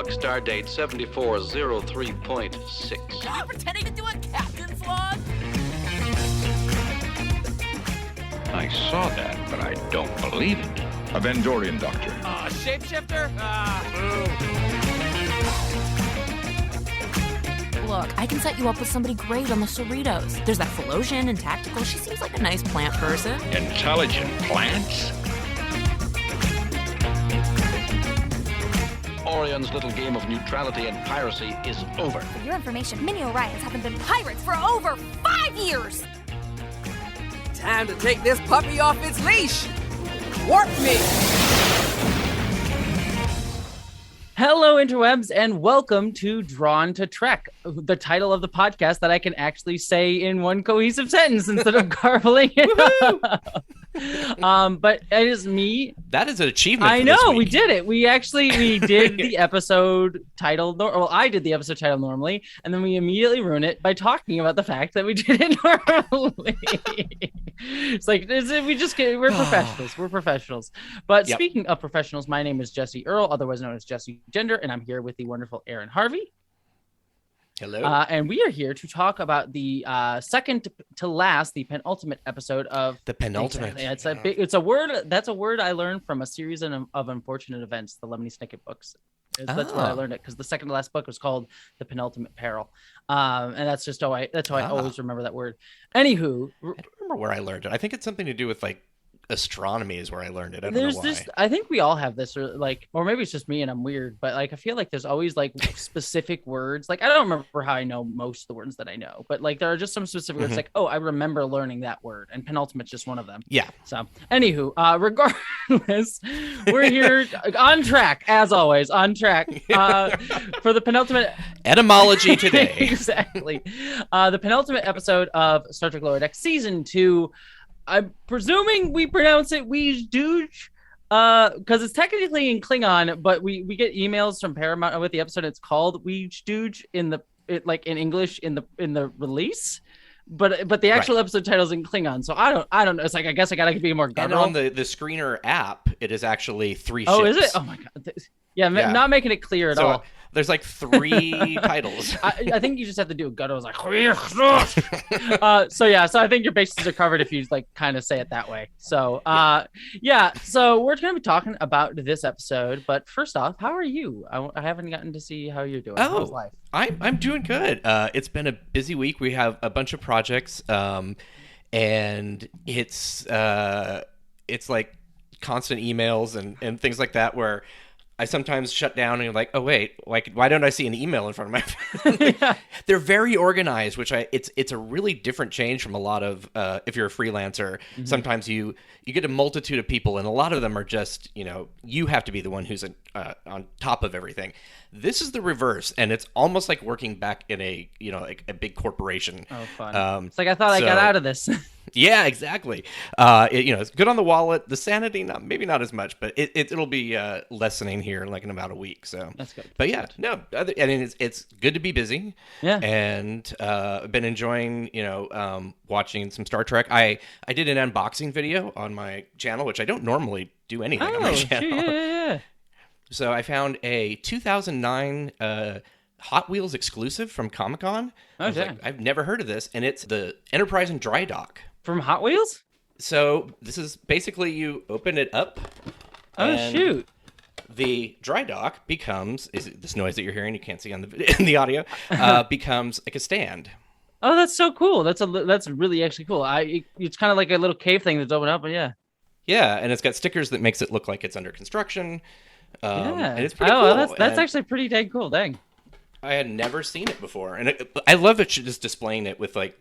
log, stardate 7403.6. Are you pretending to do a captain's log? I saw that, but I don't believe it. A Vendorian doctor. Shapeshifter? Look, I can set you up with somebody great on the Cerritos. There's that Philosian and Tactical. She seems like a nice plant person. Intelligent plants? Orion's little game of neutrality and piracy is over. For your information, mini Orions haven't been pirates for over 5 years! Time to take this puppy off its leash! Warp me! Hello, interwebs, and welcome to Drawn to Trek, the title of the podcast that I can actually say in one cohesive sentence instead of garbling it up. But it is me. That is an achievement. I know, we did it. We did the episode titled. Well, I did the episode title normally, and then we immediately ruined it by talking about the fact that we did it normally. It's like we're professionals. We're professionals. But Speaking of professionals, my name is Jesse Earl, otherwise known as Jesse Gender, and I'm here with the wonderful Aaron Harvey. Hello. And we are here to talk about the second to last, the penultimate episode of the penultimate. Exactly. It's a word. That's a word I learned from a series of unfortunate events, the Lemony Snicket books. That's where I learned it, because the second to last book was called The Penultimate Peril, and that's just how I always remember that word. Anywho, I don't remember where I learned it. I think it's something to do with like astronomy is where I learned it. I don't know why. I think we all have this, or maybe it's just me and I'm weird, but like I feel like there's always like specific words. Like I don't remember how I know most of the words that I know, but like there are just some specific words. Like, oh, I remember learning that word, and penultimate's just one of them. Yeah. So anywho, regardless, we're here on track as always, on track for the penultimate etymology today. Exactly. The penultimate episode of Star Trek Lower Decks Season 2. I'm presuming we pronounce it Weejdooge, because it's technically in Klingon, but we get emails from Paramount with the episode. It's called Weejdooge in English in the release, but the actual episode title is in Klingon. So I don't know. It's like I guess I gotta be more guttural. And on the screener app, it is actually 3 ships. Oh, is it? Oh my god. Yeah, not making it clear at all. There's like 3 titles. I think you just have to do a guttural like. So I think your bases are covered if you like kind of say it that way. So so we're gonna be talking about this episode. But first off, how are you? I haven't gotten to see how you're doing. How's life? I'm doing good. It's been a busy week. We have a bunch of projects, and it's like constant emails and things like that where I sometimes shut down and you're like, oh wait, why don't I see an email in front of my phone? They're very organized, which it's a really different change from a lot of if you're a freelancer. Mm-hmm. Sometimes you get a multitude of people, and a lot of them are just you have to be the one who's on top of everything. This is the reverse, and it's almost like working back in a big corporation. Oh, fun! It's like I thought I got out of this. Yeah, exactly. It's good on the wallet. The sanity, maybe not as much, but it'll be lessening here like in about a week. So that's good. But yeah, no, I mean it's good to be busy. Yeah, and I've been enjoying watching some Star Trek. I did an unboxing video on my channel, which I don't normally do anything on my channel. Yeah. So I found a 2009 Hot Wheels exclusive from Comic-Con. Okay. I've never heard of this, and it's the Enterprise and Dry Dock. From Hot Wheels? So this is basically you open it up. Oh, shoot. The dry dock becomes, this noise that you're hearing, you can't see in the audio, becomes like a stand. Oh, that's so cool. That's really actually cool. It's kind of like a little cave thing that's open up, but yeah. Yeah, and it's got stickers that makes it look like it's under construction. Yeah. And it's pretty cool. That's actually pretty dang cool. Dang. I had never seen it before, and I love it just displaying it with like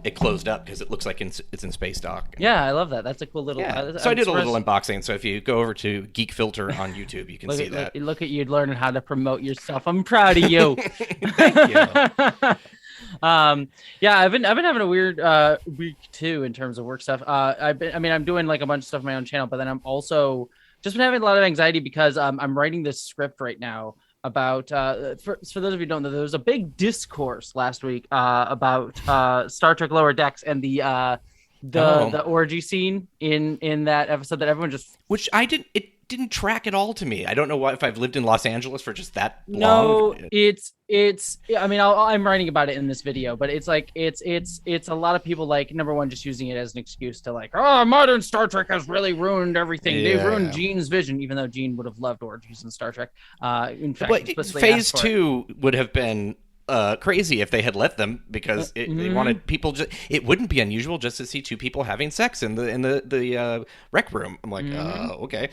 it closed up because it looks like it's in space dock. Yeah, I love that. That's a cool little. Yeah. So I did a little unboxing. So if you go over to Geek Filter on YouTube, you can see that. Look at you learning how to promote yourself. I'm proud of you. Thank you. I've been having a weird week too in terms of work stuff. I'm doing like a bunch of stuff on my own channel, but then I'm also just been having a lot of anxiety because I'm writing this script right now about for those of you who don't know, there was a big discourse last week about Star Trek Lower Decks and the orgy scene in that episode that everyone just which I didn't didn't track at all to me. I don't know if I've lived in Los Angeles for just that long. No, it's. I mean, I'm writing about it in this video, but it's like it's a lot of people like, number one, just using it as an excuse to like, oh, modern Star Trek has really ruined everything. They ruined Gene's vision, even though Gene would have loved orgies in Star Trek. In fact, Phase 2 would have been crazy if they had let them, because they wanted people. It wouldn't be unusual just to see two people having sex in the rec room. I'm like, okay.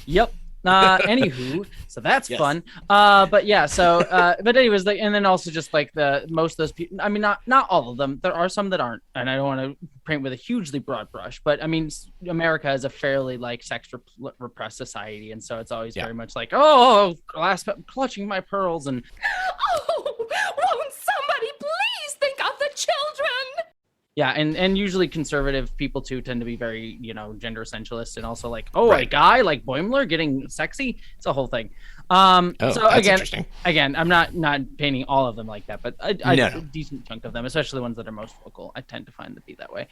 Yep. Anywho, so that's fun. But yeah, so but anyways, like, and then also just like most of those people, I mean, not all of them. There are some that aren't, and I don't want to paint with a hugely broad brush, but I mean, America is a fairly like sex repressed society, and so it's always very much like, oh, clutching my pearls, and Won't somebody please think of the children? yeah, and usually conservative people too tend to be very, gender essentialist, and also like, a guy like Boimler getting sexy. It's a whole thing. So again, I'm not painting all of them like that, but a decent chunk of them, especially the ones that are most vocal, I tend to find to be that way.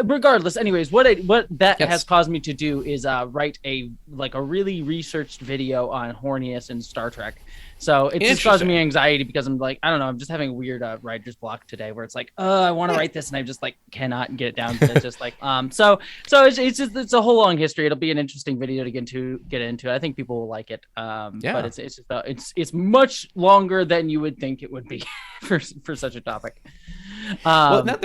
Regardless, anyways, what that has caused me to do is write a really researched video on horniness in Star Trek. So it just caused me anxiety because I'm like, I don't know, I'm just having a weird writer's block today where it's like, I want to write this and I just like cannot get it down. But it's just like, so it's a whole long history. It'll be an interesting video to get into. I think people will like it. But it's much longer than you would think it would be for such a topic. Well, now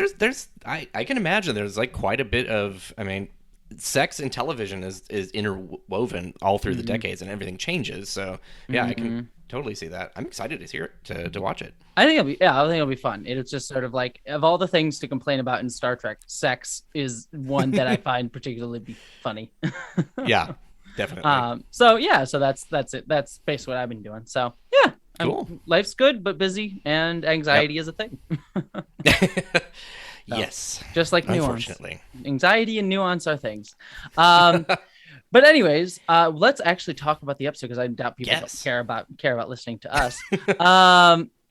I can imagine there's like quite a bit of, I mean, sex in television is interwoven all through the decades, and everything changes. So yeah, I can totally see that. I'm excited to hear it, to watch it. I think it'll be fun. It's just sort of like, of all the things to complain about in Star Trek, sex is one that I find particularly funny. Yeah, definitely. So that's it. That's basically what I've been doing. So yeah, cool. Life's good but busy, and anxiety is a thing. So, yes, just like nuance. Unfortunately, anxiety and nuance are things. But anyways, let's actually talk about the episode, because I doubt people don't care about listening to us.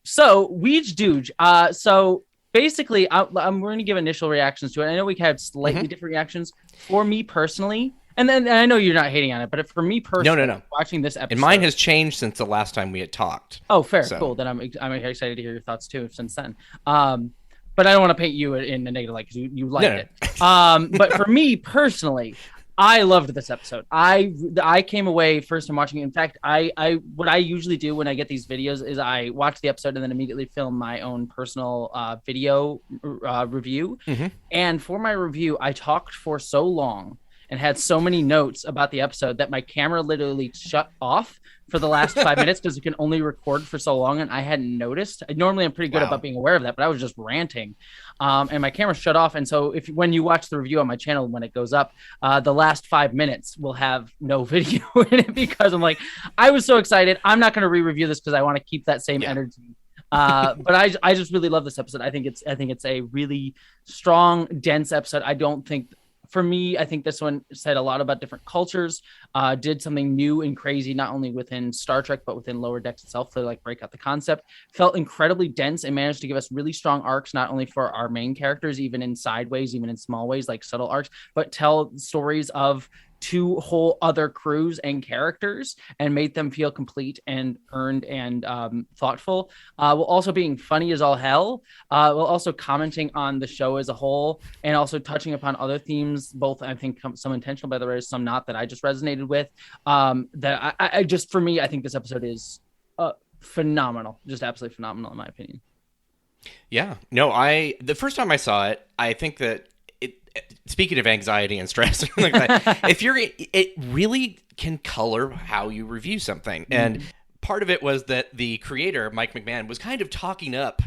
So Weege Dooge. So basically, we're going to give initial reactions to it. I know we had slightly different reactions. For me personally, and then I know you're not hating on it, but for me personally, no. Watching this episode, and mine has changed since the last time we had talked. Oh, fair, cool. Then I'm excited to hear your thoughts too since then. But I don't want to paint you in a negative light, because you liked it. But for me personally, I loved this episode. I came away first time watching it. In fact, what I usually do when I get these videos is I watch the episode and then immediately film my own personal video review. And for my review, I talked for so long and had so many notes about the episode that my camera literally shut off for the last 5 minutes, because it can only record for so long, and I hadn't noticed. Normally I'm pretty good about being aware of that, but I was just ranting, and my camera shut off. And so when you watch the review on my channel, when it goes up, the last 5 minutes will have no video in it, because I'm like, I was so excited. I'm not going to re-review this because I want to keep that same energy. But I just really love this episode. I think it's a really strong, dense episode. For me, I think this one said a lot about different cultures, did something new and crazy, not only within Star Trek, but within Lower Decks itself, to like break out the concept. Felt incredibly dense and managed to give us really strong arcs, not only for our main characters, even in side ways, even in small ways, like subtle arcs, but tell stories of two whole other crews and characters, and made them feel complete and earned and thoughtful, while also being funny as all hell, while also commenting on the show as a whole, and also touching upon other themes, both I think some intentional by the writers, some not, that I just resonated with. That I just, for me, I think this episode is phenomenal, just absolutely phenomenal in my opinion. Yeah, no, the first time I saw it, I think that speaking of anxiety and stress, like that, it really can color how you review something. And part of it was that the creator, Mike McMahon, was kind of talking up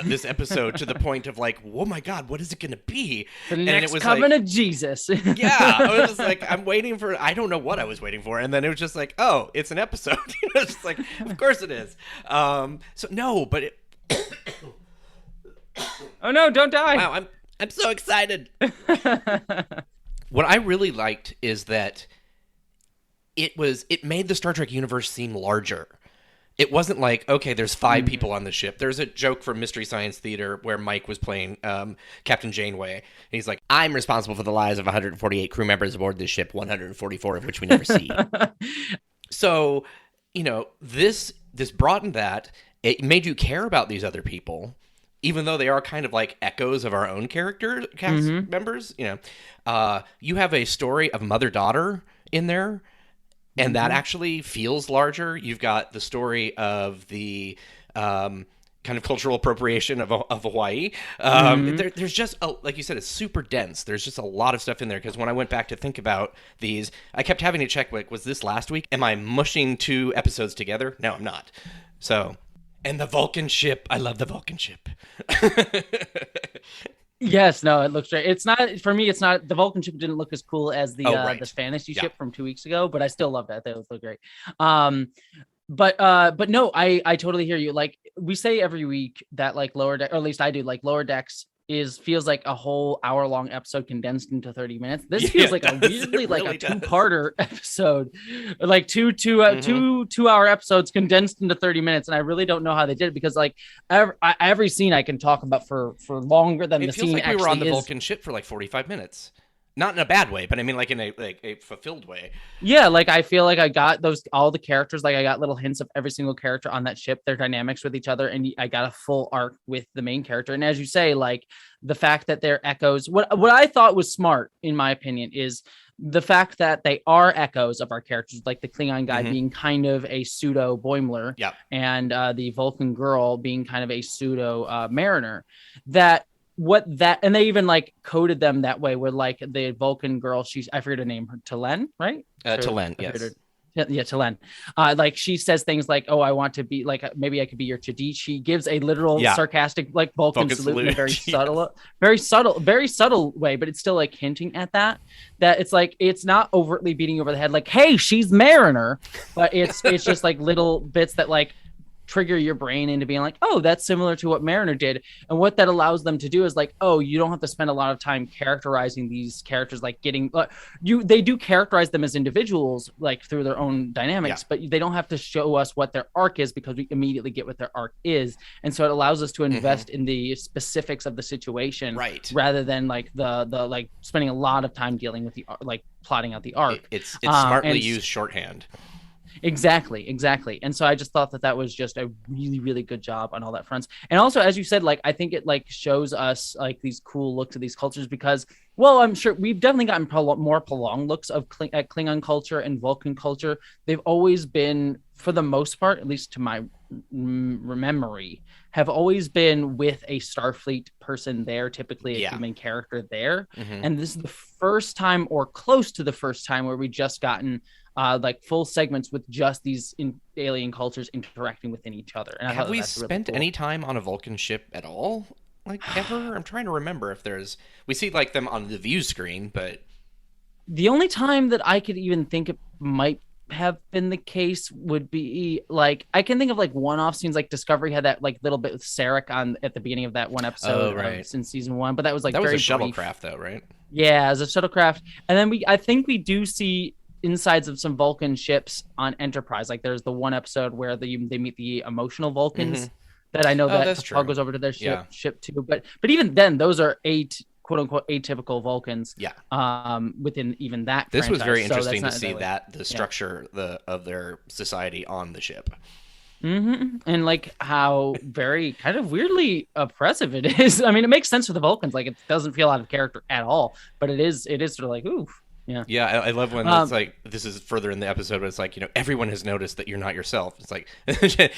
this episode to the point of like, oh my God, what is it going to be? The next coming of Jesus. Yeah, I was just like, I don't know what I was waiting for. And then it was just like, oh, it's an episode. It's just like, of course it is. Oh no, don't die. Wow, I'm so excited. What I really liked is that it made the Star Trek universe seem larger. It wasn't like, okay, there's 5 people on the ship. There's a joke from Mystery Science Theater where Mike was playing Captain Janeway. And he's like, I'm responsible for the lives of 148 crew members aboard this ship, 144 of which we never see. So, this broadened that. It made you care about these other people, even though they are kind of like echoes of our own cast members. You have a story of mother-daughter in there. And that actually feels larger. You've got the story of the kind of cultural appropriation of Hawaii. There's just, like you said, it's super dense. There's just a lot of stuff in there. Because when I went back to think about these, I kept having to check, like, was this last week? Am I mushing 2 episodes together? No, I'm not. So, and the Vulcan ship. I love the Vulcan ship. Yes, no, it looks great. It's not, for me, it's not, the Vulcan ship didn't look as cool as the fantasy ship from 2 weeks ago, but I still love that. That would look great. But no, I totally hear you. Like, we say every week that, like, Lower Deck, or at least I do, like, Lower Decks feels like a whole hour-long episode condensed into 30 minutes. This feels like a weirdly like a 2-parter episode, like two 2-hour episodes condensed into 30 minutes. And I really don't know how they did it, because like every scene I can talk about for longer than the scene. It feels like we were on the Vulcan ship for like 45 minutes. Not in a bad way, but I mean, like, in a fulfilled way. Yeah, like, I feel like I got all the characters. Like, I got little hints of every single character on that ship, their dynamics with each other, and I got a full arc with the main character. And as you say, like, the fact that they're echoes. What I thought was smart, in my opinion, is the fact that they are echoes of our characters, like the Klingon guy being kind of a pseudo Boimler, and the Vulcan girl being kind of a pseudo Mariner. And they even like coded them that way, where like the Vulcan girl, I forget her name, Talen, right? Talen, yes. Yeah, Talen. Like, she says things like, "Oh, I want to be like, maybe I could be your Chadi." She gives a literal sarcastic like Vulcan salute in a very subtle way, but it's still like hinting at that it's like, it's not overtly beating you over the head like, "Hey, she's Mariner," but it's just like little bits that like trigger your brain into being like, oh, that's similar to what Mariner did. And what that allows them to do is like, oh, you don't have to spend a lot of time characterizing these characters, like getting they do characterize them as individuals, like through their own dynamics, but they don't have to show us what their arc is, because we immediately get what their arc is. And so it allows us to invest in the specifics of the situation, rather than like the like spending a lot of time dealing with the like plotting out the arc. It's smartly used shorthand. Exactly. And so I just thought that was just a really, really good job on all that fronts. And also, as you said, like, I think it like shows us like these cool looks of these cultures, because, well, I'm sure we've definitely gotten more prolonged looks of at Klingon culture and Vulcan culture. They've always been, for the most part, at least to my memory, have always been with a Starfleet person there, typically a human character there. And this is the first time, or close to the first time, where we just gotten like full segments with just these alien cultures interacting within each other. And have we spent any time on a Vulcan ship at all? Like, ever? I'm trying to remember if we see like them on the view screen, but the only time that I could even think it might have been the case would be like, I can think of like one-off scenes, like Discovery had that like little bit with Sarek at the beginning of that one episode in season 1, but that was like that was very a shuttlecraft though, right? Yeah, as a shuttlecraft. And then I think we do see insides of some Vulcan ships on Enterprise. Like, there's the one episode where they meet the emotional Vulcans that I know that Paul goes over to their ship too. But even then, those are quote unquote atypical Vulcans. Within even that. This was very interesting to see the structure of their society on the ship. And like how very kind of weirdly oppressive it is. I mean, it makes sense for the Vulcans. Like, it doesn't feel out of character at all, but it is sort of like, ooh. Yeah, I love when it's like, this is further in the episode, but it's like, everyone has noticed that you're not yourself. It's like,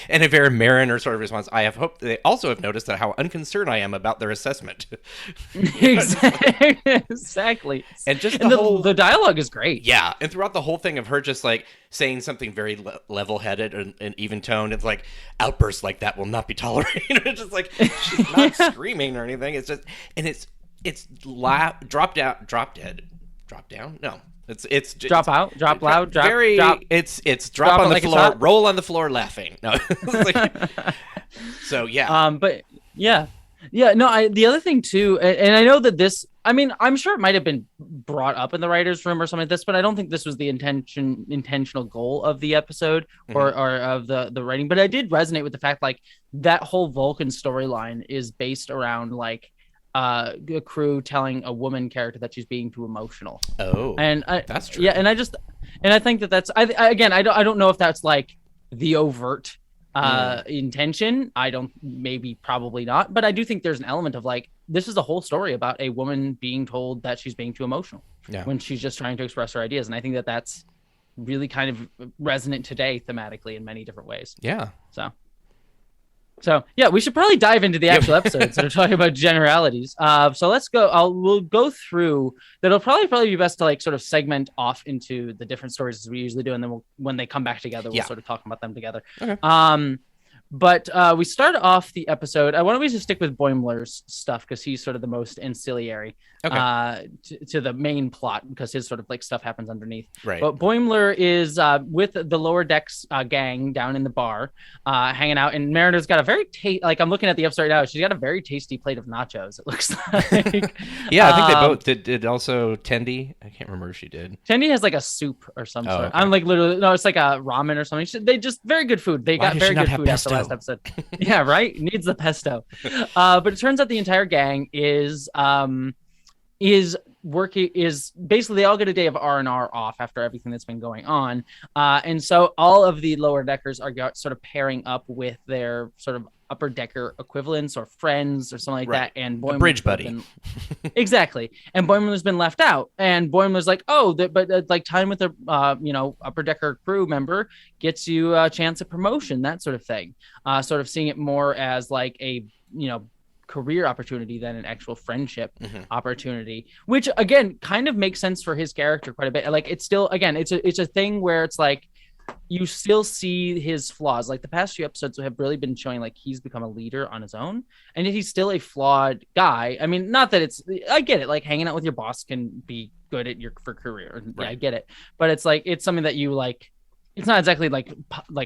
and a very Mariner sort of response. I have hoped they also have noticed that how unconcerned I am about their assessment. Exactly. And just the dialogue is great. Yeah, and throughout the whole thing of her just like saying something very level-headed and even toned, it's like, outbursts like that will not be tolerated. It's just like, she's not screaming or anything. It's just, and it's drop dead. Drop down? No. It's drop out, drop loud, drop. It's drop on the floor, roll on the floor laughing. No. So yeah. But yeah. Yeah, no, the other thing too, and I know that this, I mean, I'm sure it might have been brought up in the writer's room or something like this, but I don't think this was the intentional goal of the episode or of the writing. But I did resonate with the fact like that whole Vulcan storyline is based around like a crew telling a woman character that she's being too emotional. Oh, and that's true. Yeah, and I think that's I don't know if that's like the overt intention. Probably not, but I do think there's an element of like this is a whole story about a woman being told that she's being too emotional when she's just trying to express her ideas, and I think that that's really kind of resonant today thematically in many different ways. So yeah, we should probably dive into the actual episode instead of talking about generalities. So let's go. We'll go through. That'll probably be best to like sort of segment off into the different stories as we usually do, and then when they come back together, we'll sort of talk about them together. Okay. But we start off the episode. Why don't we just stick with Boimler's stuff because he's sort of the most ancillary to the main plot because his sort of like stuff happens underneath. Right. But Boimler is with the lower decks gang down in the bar, hanging out, and Mariner's got a very like I'm looking at the episode right now. She's got a very tasty plate of nachos. It looks like. Yeah, I think they both did. Also, Tendi. I can't remember if she did. Tendi has like a soup or some sort. Okay. I'm like literally no, it's like a ramen or something. They just very good food. They got very good food after last episode. Yeah, right. Needs the pesto. But it turns out the entire gang is basically they all get a day of R&R off after everything that's been going on, and so all of the lower deckers are sort of pairing up with their sort of upper decker equivalents or friends or something like that, and Boimler's bridge buddy. Exactly, and Boimler's been left out, and Boimler's like, but like time with a upper decker crew member gets you a chance at promotion, that sort of thing, sort of seeing it more as like a career opportunity than an actual friendship opportunity, which again kind of makes sense for his character quite a bit. Like it's still, again, it's a thing where it's like you still see his flaws. Like the past few episodes have really been showing like he's become a leader on his own, and he's still a flawed guy. I mean, not that I get it, like hanging out with your boss can be good at for career. Right. Yeah, I get it, but it's like it's something that you like. It's not exactly like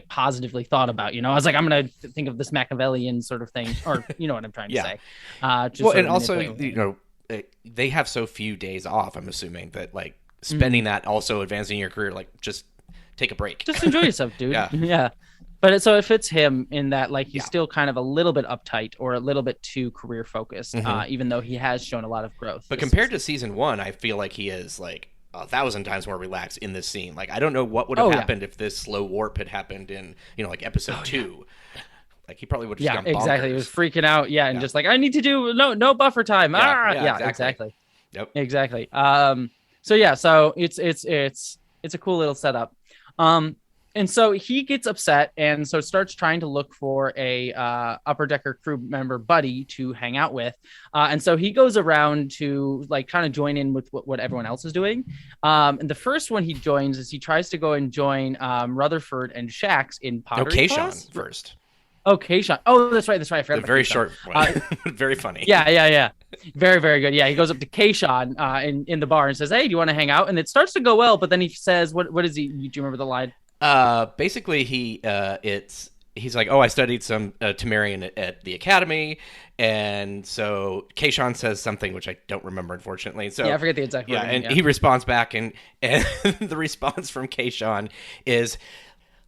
positively thought about, I was like, I'm going to think of this Machiavellian sort of thing, or you know what I'm trying to say. And also, they have so few days off. I'm assuming that like spending that also advancing your career, like just take a break, just enjoy yourself, dude. Yeah. But it fits him in that like he's still kind of a little bit uptight or a little bit too career focused, even though he has shown a lot of growth. But compared to season 1, I feel like he is like 1,000 times more relaxed in this scene. Like I don't know what would have happened if this slow warp had happened in like episode 2. Like he probably would have just gone bonkers. Exactly. He was freaking out, and just like I need to do no buffer time. Exactly. Yep. Exactly. So it's a cool little setup. And so he gets upset and so starts trying to look for a upper decker crew member buddy to hang out with. And so he goes around to like kind of join in with what everyone else is doing. And the first one he joins is he tries to go and join Rutherford and Shax in pottery class. Kayshawn first. Oh, Kayshawn. Oh, that's right. I forgot about very Kayshawn. Short one. Very funny. Yeah. Very, very good. Yeah, he goes up to Kayshawn in the bar and says, "Hey, do you want to hang out?" And it starts to go well, but then he says, "What is he? Do you remember the line?" Basically, he's like, "Oh, I studied some Temerian at the academy," and so Kayshawn says something which I don't remember, unfortunately. So I forget the exact wording. And he responds back, and the response from Kayshawn is,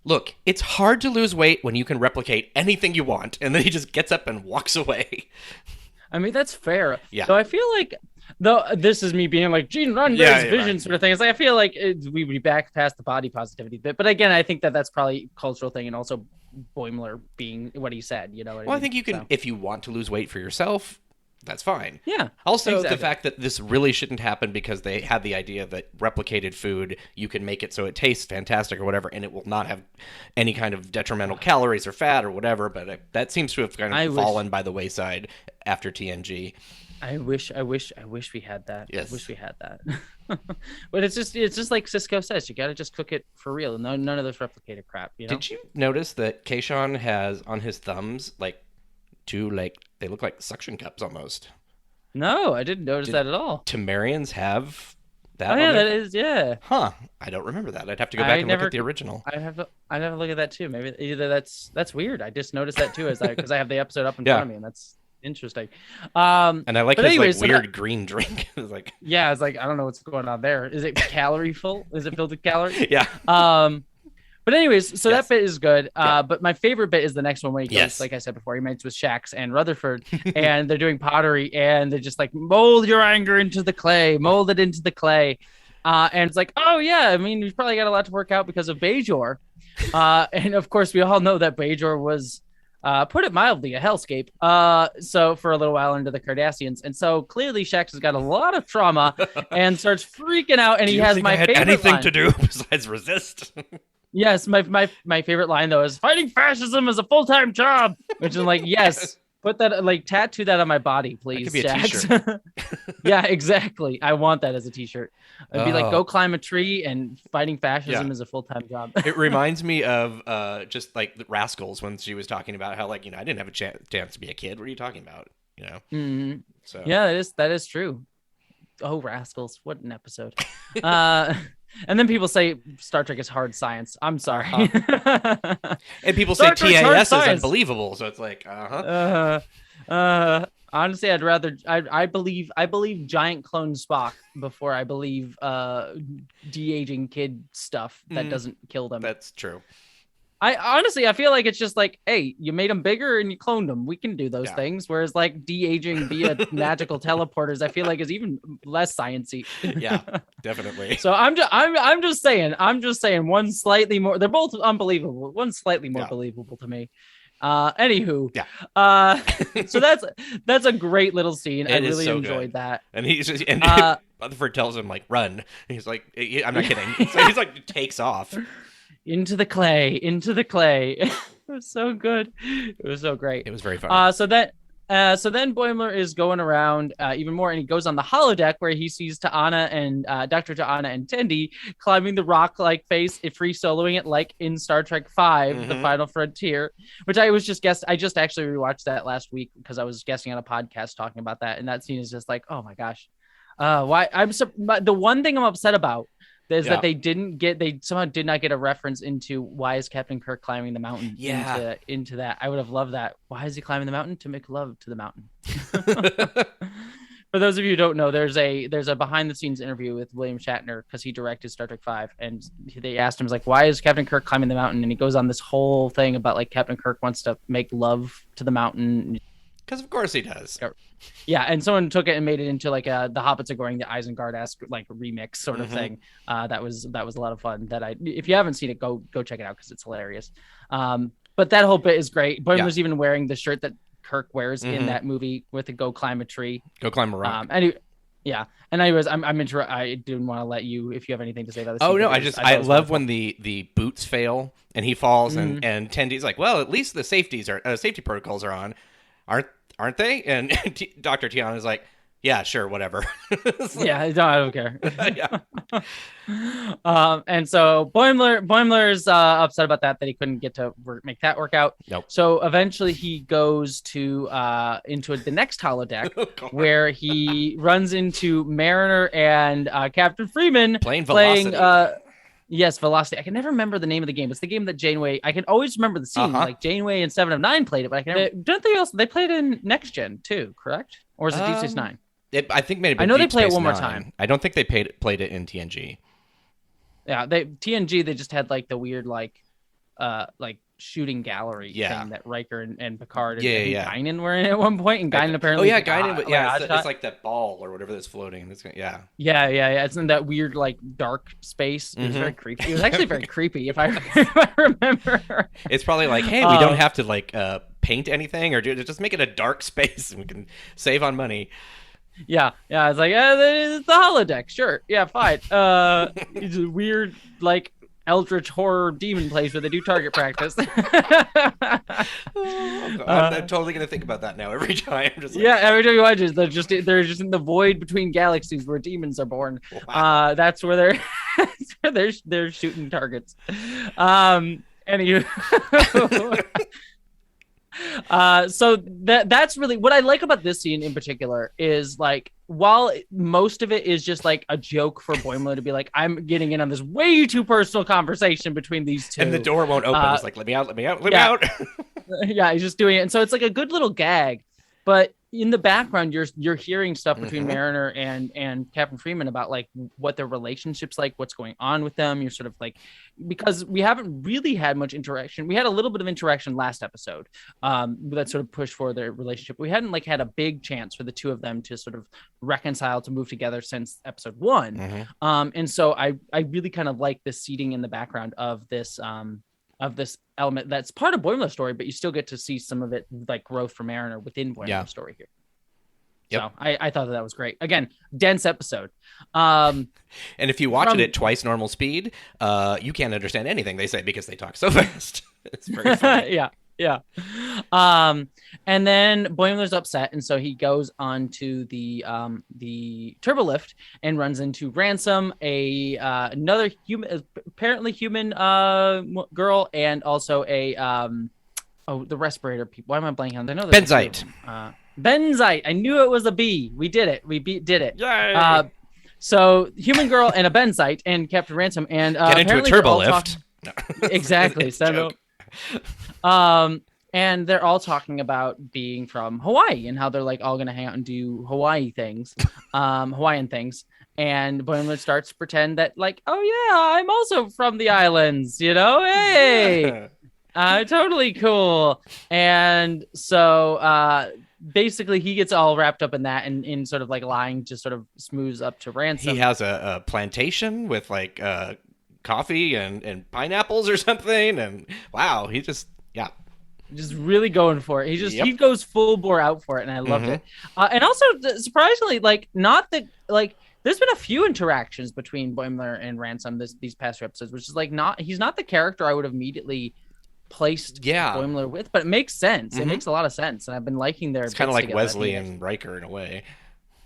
"Look, it's hard to lose weight when you can replicate anything you want," and then he just gets up and walks away. I mean, that's fair. Yeah. So I feel like, though, this is me being like Gene Roddenberry's vision sort of thing. It's like I feel like we would be back past the body positivity bit, but again, I think that's probably a cultural thing, and also Boimler being what he said. You know what I mean? I think you can, if you want to lose weight for yourself, that's fine. Yeah. Also, the fact that this really shouldn't happen because they had the idea that replicated food, you can make it so it tastes fantastic or whatever, and it will not have any kind of detrimental calories or fat or whatever, but that seems to have kind of fallen by the wayside after TNG. I wish we had that. Yes. I wish we had that. But it's just like Cisco says, you got to just cook it for real. None of this replicated crap, you know? Did you notice that Kayshawn has on his thumbs like two, like, they look like suction cups almost? No, I didn't notice that at all. Temerians have that? Oh yeah, that is, yeah. Huh. I don't remember that. I'd have to go back and look at the original. I'd have to look at that too. Maybe either that's weird. I just noticed that too because I have the episode up in front of me, and that's Interesting. And I like but his anyways, like weird green drink. It's like, yeah, it's like I don't know what's going on there. Is it calorie full? Is it filled with calories? yeah. But anyways, so Yes. that bit is good. Yeah. But my favorite bit is the next one when he goes, Yes. like I said before, he meets with Shax and Rutherford, and they're doing pottery, and they're just like, mold your anger into the clay, mold it into the clay. And it's like, oh yeah, I mean, we've probably got a lot to work out because of Bajor. And of course, we all know that Bajor was, put it mildly, a hellscape. So for a little while under the Cardassians. And so clearly Shax has got a lot of trauma and starts freaking out. And Do he you has think my I had favorite anything line. to do besides resist? Yes, my favorite line though is fighting fascism is a full-time job, which is like, yes, put that, like, tattoo that on my body, please. That could be a Shax. t-shirt. Yeah, exactly. I want that as a t-shirt. It'd be like, Oh. go climb a tree and fighting fascism Yeah. is a full-time job. It reminds me of just like the Rascals when she was talking about how, like, I didn't have a chance to be a kid. What are you talking about? Mhm. So Yeah, that is true. Oh, Rascals, what an episode. And then people say Star Trek is hard science. I'm sorry. and people Star say Trek's hard TAS is science. unbelievable. So it's like, Honestly, I'd rather I believe giant clone Spock before I believe de-aging kid stuff that doesn't kill them. that's true. I feel like it's just like, hey, you made them bigger and you cloned them. We can do those Yeah. things. Whereas like de-aging via magical teleporters, I feel like is even less sciencey. Yeah, definitely. So I'm just saying one slightly more. They're both unbelievable. One slightly more Yeah. believable to me. Anywho, Yeah. So that's a great little scene. I It is really so enjoyed good. that. And he's just, Rutherford tells him, like, run. And he's like, I'm not kidding. So he's like, takes off. Into the clay. It was so good. It was so great. It was very fun. So then Boimler is going around even more, and he goes on the holodeck where he sees Ta'ana and Dr. Ta'ana and Tendi climbing the rock-like face, free soloing it like in Star Trek V, The Final Frontier, which I just actually rewatched that last week because I was guessing on a podcast talking about that, and that scene is just like, oh my gosh. The one thing I'm upset about is that they somehow did not get a reference into why is Captain Kirk climbing the mountain into that. I would have loved that. Why is he climbing the mountain? To make love to the mountain. For those of you who don't know, there's a behind the scenes interview with William Shatner because he directed Star Trek V, and they asked him, like, why is Captain Kirk climbing the mountain? And he goes on this whole thing about like Captain Kirk wants to make love to the mountain. Because of course he does. Yeah, and someone took it and made it into like the Hobbits are going to Isengard-esque like remix sort of thing. That was a lot of fun. If you haven't seen it, go check it out because it's hilarious. But that whole bit is great. Boimler's even wearing the shirt that Kirk wears in that movie with the "Go climb a tree." Go climb a rock. Anyways, I'm I didn't want to let you if you have anything to say about this. Oh no, I love when the boots fail and he falls and Tendi's like, well, at least the safety protocols are on, aren't they? And Dr. Tiana is like, yeah, sure, whatever. Yeah, I don't care. Yeah. And so Boimler's upset about that he couldn't get to make that work out. Nope. So eventually he goes to into the next holodeck where he runs into Mariner and Captain Freeman playing Velocity. Yes, Velocity. I can never remember the name of the game. It's the game that Janeway. I can always remember the scene. Like Janeway and 7 of 9 played it, but I can never. Don't they played it in Next Gen too? Correct? Or is it Deep Space Nine? I think maybe. I know Deep they play it Space one more Nine. time. I don't think they played it in TNG. Yeah, TNG. They just had like the weird like shooting gallery thing that Riker and Picard and Guinan were in at one point, and Guinan apparently. Oh yeah, Guinan. It's like that ball or whatever that's floating. Yeah. It's in that weird like dark space. It was very creepy. It was actually very creepy if I remember. It's probably like, hey, we don't have to like paint anything or just make it a dark space and we can save on money. Yeah. It's like it's the holodeck. Sure. Yeah, fine. It's a weird like eldritch horror demon place where they do target practice. I'm totally gonna think about that now every time. Just like, every time you watch it, they're just in the void between galaxies where demons are born. Wow. That's where they're shooting targets. Anyway. So that's really what I like about this scene in particular is like while most of it is just like a joke for Boimler to be like, I'm getting in on this way too personal conversation between these two, and the door won't open. It's like, let me out. Yeah, he's just doing it, and so it's like a good little gag. But in the background, you're hearing stuff between Mariner and Captain Freeman about like what their relationship's like, what's going on with them. You're sort of like, because we haven't really had much interaction. We had a little bit of interaction last episode that sort of pushed for their relationship. We hadn't like had a big chance for the two of them to sort of reconcile, to move together since episode 1. And so I really kind of like this seeding in the background of this element that's part of Boimler's story, but you still get to see some of it like growth for Mariner within Boimler's story here. So I thought that was great. Again, dense episode. And if you watch it at twice normal speed, you can't understand anything they say because they talk so fast. It's very funny. Yeah. And then Boimler's upset, and so he goes on to the turbolift and runs into Ransom, another human, apparently human girl, and also the respirator people. Why am I blanking on? I know Benzite. Benzite. I knew it was a B. We did it. We did it. Yay! So human girl and a Benzite and Captain Ransom and get into a turbolift. Exactly. And they're all talking about being from Hawaii and how they're like all gonna hang out and do Hawaiian things. And Boimler starts to pretend that like, oh yeah, I'm also from the islands, hey, totally cool. And so basically he gets all wrapped up in that and in sort of like lying to sort of smooths up to Ransom. He has a plantation with like coffee and pineapples or something, and wow, he just really going for it. He goes full bore out for it, and I loved it. And also surprisingly, like, not that like there's been a few interactions between Boimler and Ransom these past 2 episodes, which is like he's not the character I would have immediately placed Boimler with, but it makes sense. It makes a lot of sense, and I've been liking their. It's kind of like Wesley and Riker in a way.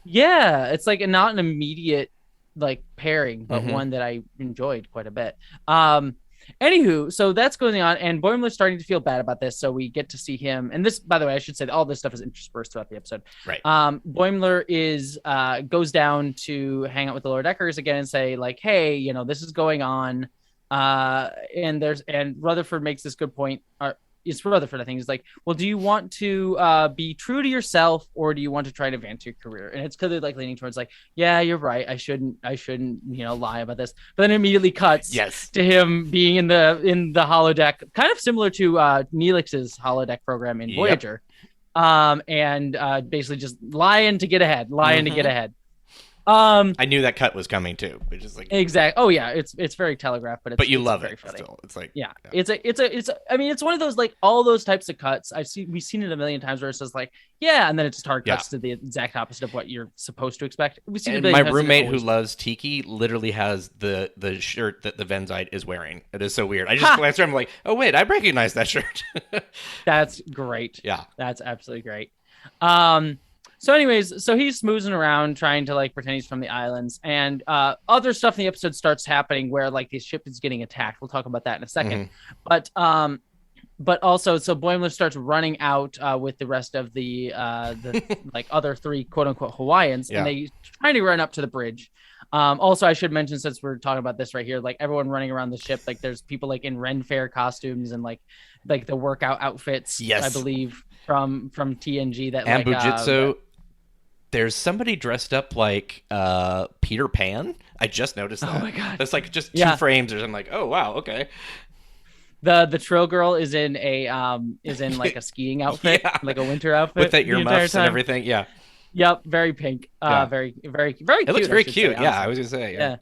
Yeah, it's like not an immediate like pairing, but one that I enjoyed quite a bit. Anywho, so that's going on, and Boimler's starting to feel bad about this, so we get to see him. And this, by the way, I should say that all this stuff is interspersed throughout the episode. Right. Boimler goes down to hang out with the Lower Deckers again and say, like, hey, this is going on. And Rutherford makes this good point. It's Rutherford, I think. He's like, well, do you want to be true to yourself, or do you want to try to advance your career? And it's clearly like leaning towards like, yeah, you're right. I shouldn't, lie about this. But then it immediately cuts to him being in the holodeck, kind of similar to Neelix's holodeck program in Voyager. And basically just lying to get ahead. I knew that cut was coming too, which is like exactly. Oh yeah, it's very telegraphed, but you love very it. Funny. Still. It's like it's one of those like all those types of cuts we've seen it a million times where it's just like and then it just hard cuts to the exact opposite of what you're supposed to expect. We've seen my roommate who loves Tiki literally has the shirt that the Benzite is wearing. It is so weird. I just glanced around, I'm like, oh wait, I recognize that shirt. That's great. Yeah, that's absolutely great. So anyways, so he's smoozing around trying to like pretend he's from the islands, and other stuff in the episode starts happening where like the ship is getting attacked. We'll talk about that in a second. But also, so Boimler starts running out with the rest of the like other 3 quote unquote Hawaiians, and they trying to run up to the bridge. Also, I should mention, since we're talking about this right here, like everyone running around the ship, like there's people like in Ren Fair costumes and like the workout outfits. Yes, I believe from TNG that and like Bujitsu. There's somebody dressed up like Peter Pan. I just noticed that. Oh my god! That's like just 2 frames, or I'm like, oh wow, okay. The Trill girl is in like a skiing outfit, like a winter outfit with that earmuffs and everything. Yeah. Yep. Very pink. Very, very, very. It looks very cute. Say, I was gonna say. Yeah.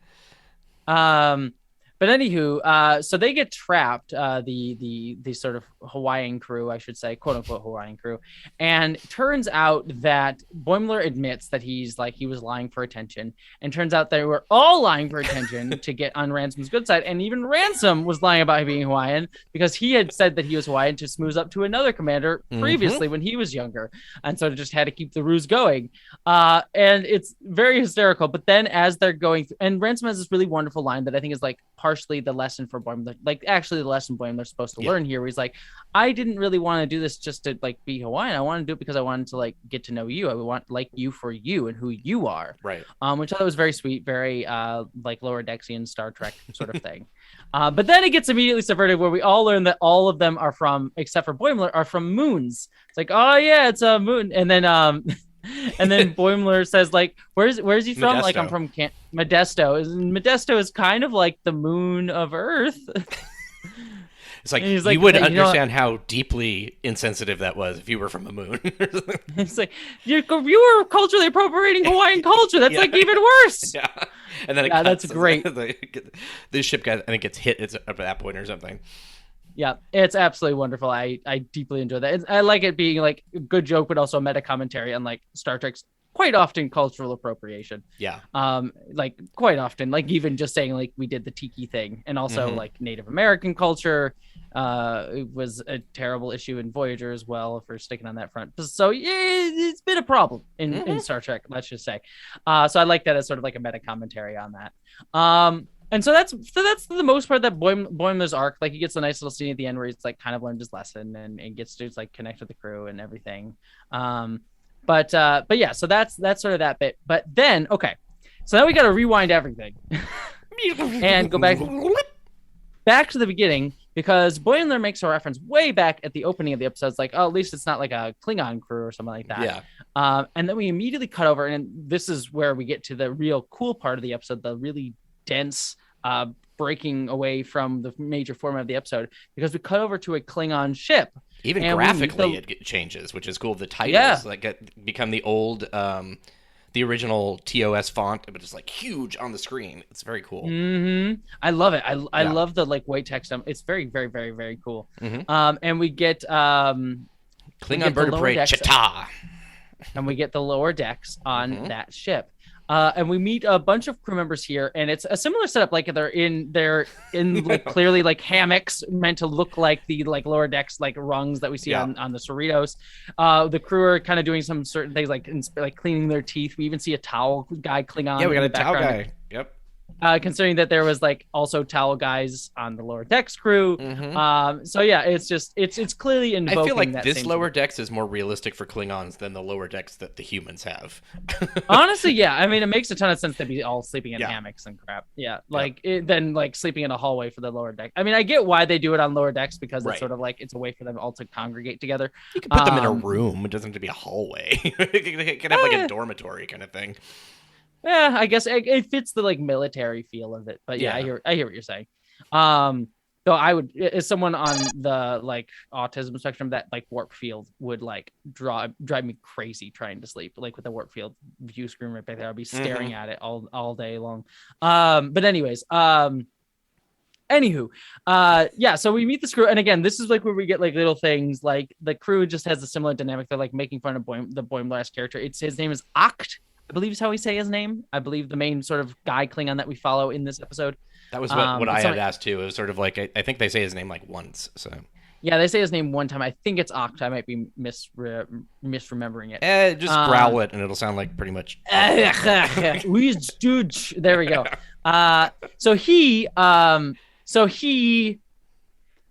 But anywho, so they get trapped, the sort of Hawaiian crew, I should say, quote unquote Hawaiian crew. And it turns out that Boimler admits that he was lying for attention. And turns out they were all lying for attention to get on Ransom's good side. And even Ransom was lying about being Hawaiian because he had said that he was Hawaiian to smooth up to another commander previously when he was younger. And so just had to keep the ruse going. And it's very hysterical. But then as they're going through, and Ransom has this really wonderful line that I think is like part partially the lesson for Boimler, like actually the lesson Boimler's supposed to Yeah. learn here. Where he's like, I didn't really want to do this just to like be Hawaiian. I want to do it because I wanted to like get to know you. I want like you for you and who you are. Right. Which I thought was very sweet, very like Lower Decksian Star Trek sort of thing. But then it gets immediately subverted where we all learn that all of them are from, except for Boimler, are from moons. It's like, oh yeah, it's a moon. And then Boimler says like, where's he from? Modesto. Like, I'm from Modesto. Modesto is kind of like the moon of Earth. It's like, And he's like, you would "Hey, you know what?" understand how deeply insensitive that was if you were from the moon. It's like, you were culturally appropriating Hawaiian culture. That's Yeah. like even worse. Yeah. And then it Yeah, that's cuts, great. The ship guy, and it gets hit at that point or something. Yeah, it's absolutely wonderful. I deeply enjoy that. I like it being like a good joke, but also a meta commentary on like Star Trek's quite often cultural appropriation. Yeah. Like quite often, like even just saying like we did the tiki thing, and also Mhm. like Native American culture. It was a terrible issue in Voyager as well for sticking on that front. So yeah, it's been a problem in Star Trek, let's just say. So I like that as sort of like a meta commentary on that. And so that's the most part that Boimler's arc. Like he gets a nice little scene at the end where he's like kind of learned his lesson and gets to like connect with the crew and everything. But yeah, so that's sort of that bit. But then okay, so now we got to rewind everything and go back to the beginning because Boimler makes a reference way back at the opening of the episode. It's like, oh, at least it's not like a Klingon crew or something like that. Yeah. And then we immediately cut over, and this is where we get to the real cool part of the episode, the really dense breaking away from the major format of the episode, because we cut over to a Klingon ship. Even and graphically, it changes, which is cool. The titles become the old, the original TOS font, but it's like huge on the screen. It's very cool. Mm-hmm. I love it. I love the like white text. It's very, very, very, very cool. Mm-hmm. And we get Klingon bird of prey, Chita. And we get the lower decks on that ship. And we meet a bunch of crew members here, and it's a similar setup. Like they're in like clearly like hammocks meant to look like the like lower decks like rungs that we see on the Cerritos. The crew are kind of doing some certain things like cleaning their teeth. We even see a towel guy Klingon. Yeah, we got a towel background. guy. Yep. Considering that there was like also towel guys on the lower decks crew. So yeah, it's clearly invoking. I feel like that this same lower decks is more realistic for Klingons than the lower decks that the humans have. Honestly, yeah. I mean, it makes a ton of sense to be all sleeping in hammocks and crap. Yeah, like then like sleeping in a hallway for the lower deck. I mean, I get why they do it on lower decks because it's sort of like it's a way for them all to congregate together. You can put them in a room. It doesn't have to be a hallway. It can have like a dormitory kind of thing. Yeah, I guess it fits the like military feel of it. But yeah, I hear what you're saying. Though I would, as someone on the like autism spectrum, that like warp field would like drive me crazy trying to sleep. Like with the warp field view screen right back there, I'll be staring at it all day long. But anyways, anywho, yeah, so we meet this crew, and again, this is like where we get like little things like the crew just has a similar dynamic. They're like making fun of the Boimler's character. His name is Oct, I believe is how we say his name. I believe the main sort of guy Klingon that we follow in this episode. That was what I had asked too. It was sort of like I think they say his name like once. So yeah, they say his name one time. I think it's Oct. I might be misremembering it. Just growl it, and it'll sound like pretty much. There we go. So he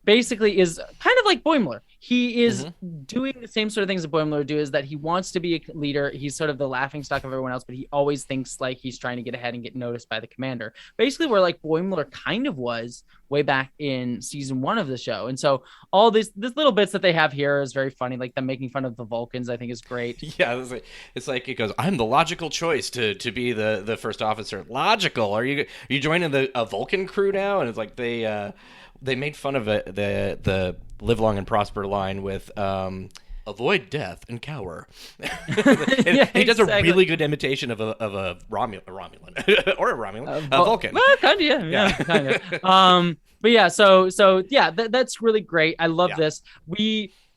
basically is kind of like Boimler. He is doing the same sort of things that Boimler would do, is that he wants to be a leader. He's sort of the laughingstock of everyone else, but he always thinks like he's trying to get ahead and get noticed by the commander. Basically where like Boimler kind of was way back in season 1 of the show. And so all these little bits that they have here is very funny. Like them making fun of the Vulcans, I think is great. Yeah, it's like it goes, I'm the logical choice to be the first officer. Logical? Are you joining a Vulcan crew now? And it's like they made fun of it, the live long and prosper line with avoid death and cower. He does a really good imitation of a Romulan or a Romulan, a Vulcan. Well, kind of, yeah, kind of. But yeah, so yeah, that's really great. I love this.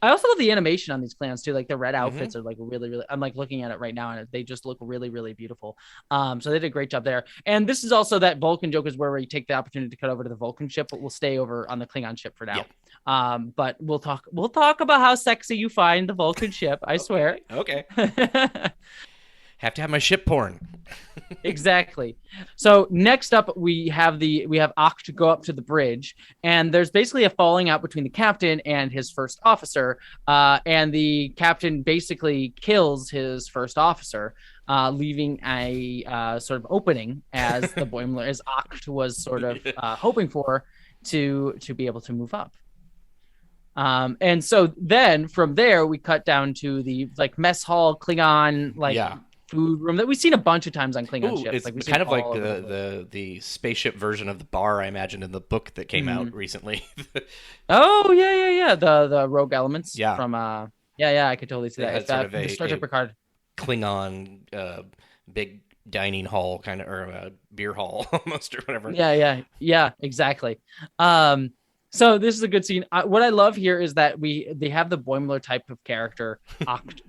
I also love the animation on these clans too. Like the red outfits are like really, really. I'm like looking at it right now, and they just look really, really beautiful. So they did a great job there. And this is also that Vulcan joke is where we take the opportunity to cut over to the Vulcan ship, but we'll stay over on the Klingon ship for now. But we'll talk about how sexy you find the Vulcan ship. I swear. Okay. Have to have my ship porn. Exactly. So next up, we have Oct go up to the bridge, and there's basically a falling out between the captain and his first officer. And the captain basically kills his first officer, leaving a sort of opening as the Boimler, as Oct was sort of hoping for to be able to move up. And so then from there we cut down to the like mess hall Klingon food room that we've seen a bunch of times on Klingon ships. It's like, kind of like the spaceship version of the bar I imagined in the book that came out recently. Oh yeah. The Rogue Elements. Yeah. From I could totally see that. It's sort of the Star Trek Picard. Klingon big dining hall kind of, or beer hall almost, or whatever. Yeah, exactly. So this is a good scene. What I love here is that they have the Boimler type of character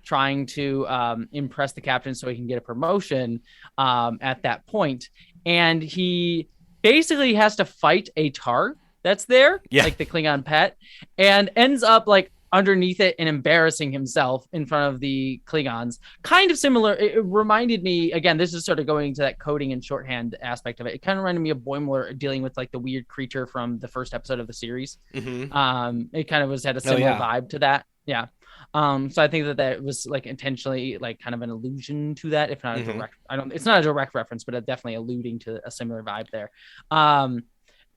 trying to impress the captain so he can get a promotion at that point, and he basically has to fight a Targ that's there, like the Klingon pet, and ends up like underneath it and embarrassing himself in front of the Klingons. Kind of similar. It reminded me, again, this is sort of going to that coding and shorthand aspect of it. It kind of reminded me of Boimler dealing with like the weird creature from the first episode of the series. Mm-hmm. It kind of had a similar vibe to that. Yeah. So I think that was like intentionally like kind of an allusion to that, if not a direct, it's not a direct reference, but definitely alluding to a similar vibe there.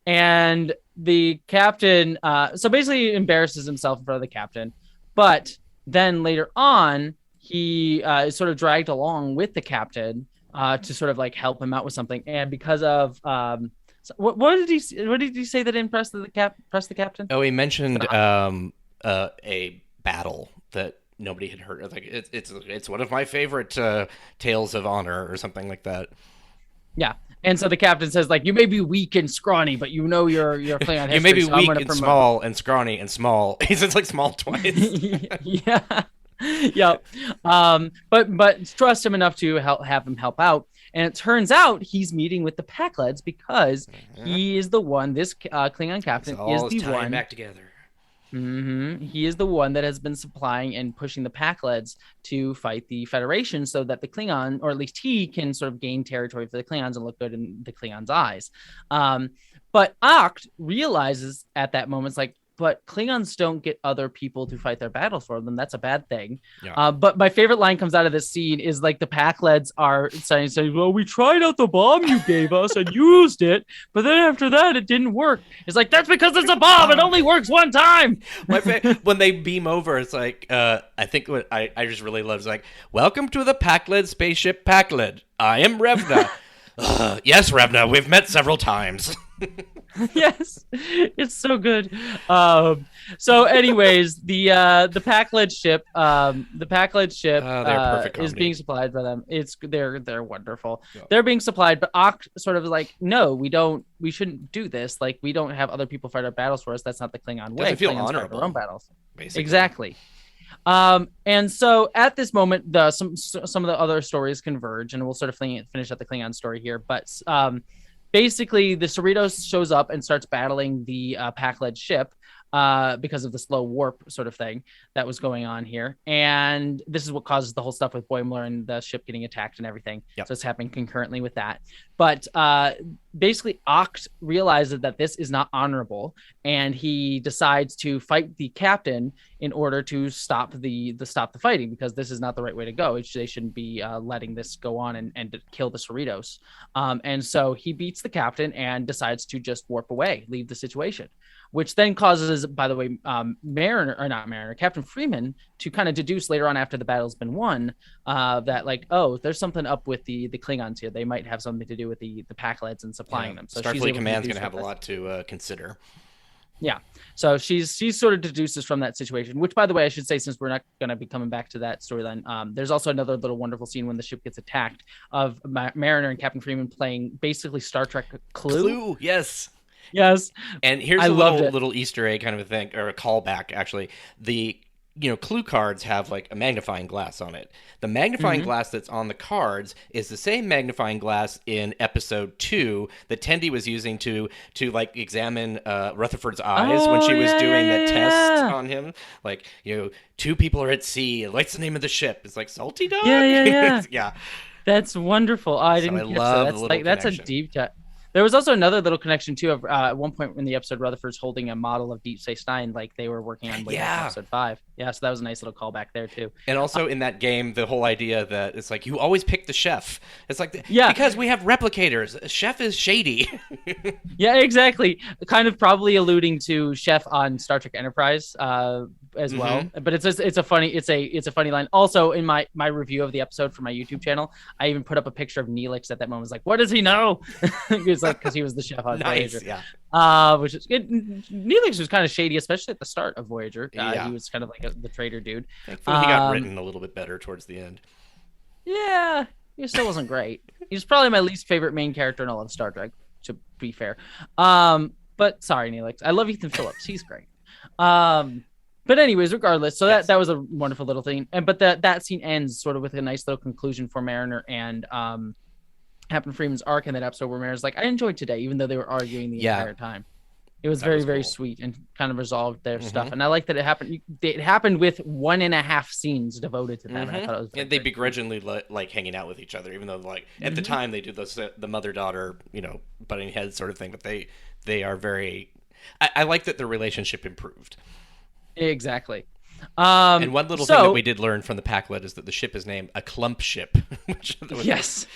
And the captain, so basically embarrasses himself in front of the captain, but then later on, he is sort of dragged along with the captain to sort of like help him out with something. And because of what did he say that impressed the captain? Oh, he mentioned a battle that nobody had heard of. Like it's one of my favorite tales of honor or something like that. Yeah. And so the captain says, like, you may be weak and scrawny, but you know you're playing on history. You may be so weak and small and scrawny and small. He says like small twice. Yeah. But trust him enough to have him help out. And it turns out he's meeting with the Pakleds because he is the one. This Klingon captain is the one back together. Mm-hmm. He is the one that has been supplying and pushing the Pakleds to fight the Federation so that the Klingon, or at least he, can sort of gain territory for the Klingons and look good in the Klingons' eyes. But Oct realizes at that moment, it's like, but Klingons don't get other people to fight their battles for them. That's a bad thing. Yeah. But my favorite line comes out of this scene is like the Pakleds are saying, well, we tried out the bomb you gave us and used it, but then after that, it didn't work. It's like, that's because it's a bomb. It only works one time. When they beam over, it's like, I think what I just really love is like, welcome to the Pakled spaceship Pakled. I am Revna. Yes, Revna, we've met several times. Yes, it's so good. So anyways, the Pakled ship is being supplied by them. They're wonderful. Yeah. They're being supplied, but Oct sort of like, no, we shouldn't do this. Like, we don't have other people fight our battles for us. That's not the Klingon way. Doesn't feel Klingons honorable. fight their own battles. Basically. Exactly. And so at this moment, some of the other stories converge, and we'll sort of finish up the Klingon story here. But basically, the Cerritos shows up and starts battling the Pakled ship because of the slow warp sort of thing that was going on here. And this is what causes the whole stuff with Boimler and the ship getting attacked and everything. Yep. So it's happening concurrently with that. But basically, Oct realizes that this is not honorable, and he decides to fight the captain in order to stop the fighting, because this is not the right way to go. They shouldn't be letting this go on and kill the Cerritos. And so he beats the captain and decides to just warp away, leave the situation, which then causes, by the way, Captain Freeman to kind of deduce later on after the battle's been won that like, oh, there's something up with the Klingons here. They might have something to do with the Pakleds and supplying them. So Starfleet Command's going to have a lot to consider. Yeah. So she's sort of deduces from that situation, which, by the way, I should say, since we're not going to be coming back to that storyline, there's also another little wonderful scene when the ship gets attacked of Mariner and Captain Freeman playing basically Star Trek Clue. Yes. Yes. And here's a little Easter egg kind of a thing, or a callback, actually. The clue cards have like a magnifying glass on it. The magnifying glass that's on the cards is the same magnifying glass in episode 2 that Tendi was using to like examine Rutherford's eyes when she was doing the test on him. Like, 2 people are at sea. What's the name of the ship? It's like Salty Dog. Yeah. That's wonderful. I didn't catch love that. the little That's a connection. deep cut. There was also another little connection too. Of at one point in the episode, Rutherford's holding a model of Deep Space Nine, like they were working on way back in episode 5. Yeah, so that was a nice little callback there too. And also in that game, the whole idea that it's like you always pick the chef. It's like because we have replicators. Chef is shady. Yeah, exactly. Kind of probably alluding to Chef on Star Trek Enterprise as well. But it's a funny line. Also, in my review of the episode for my YouTube channel, I even put up a picture of Neelix at that moment. I was like, what does he know? It's like because he was the chef on Voyager. Which is good. Neelix was kind of shady, especially at the start of Voyager. He was kind of like the traitor dude. Thankfully, he got written a little bit better towards the end. Yeah, he still wasn't great. He's probably my least favorite main character in all of Star Trek, to be fair. But sorry, Neelix. I love Ethan Phillips. He's great. But anyways, regardless, so that was a wonderful little thing. But that scene ends sort of with a nice little conclusion for Mariner and Captain Freeman's arc in that episode where Mariner's like, I enjoyed today, even though they were arguing the entire time. It was very, very sweet and kind of resolved their stuff. And I like that it happened. It happened with 1.5 scenes devoted to them. And I thought it was they begrudgingly like hanging out with each other, even though like at the time they do the mother-daughter, butting heads sort of thing. But they are very. I like that their relationship improved. Exactly. And one little thing that we did learn from the Packlet is that the ship is named a clump ship. Yes.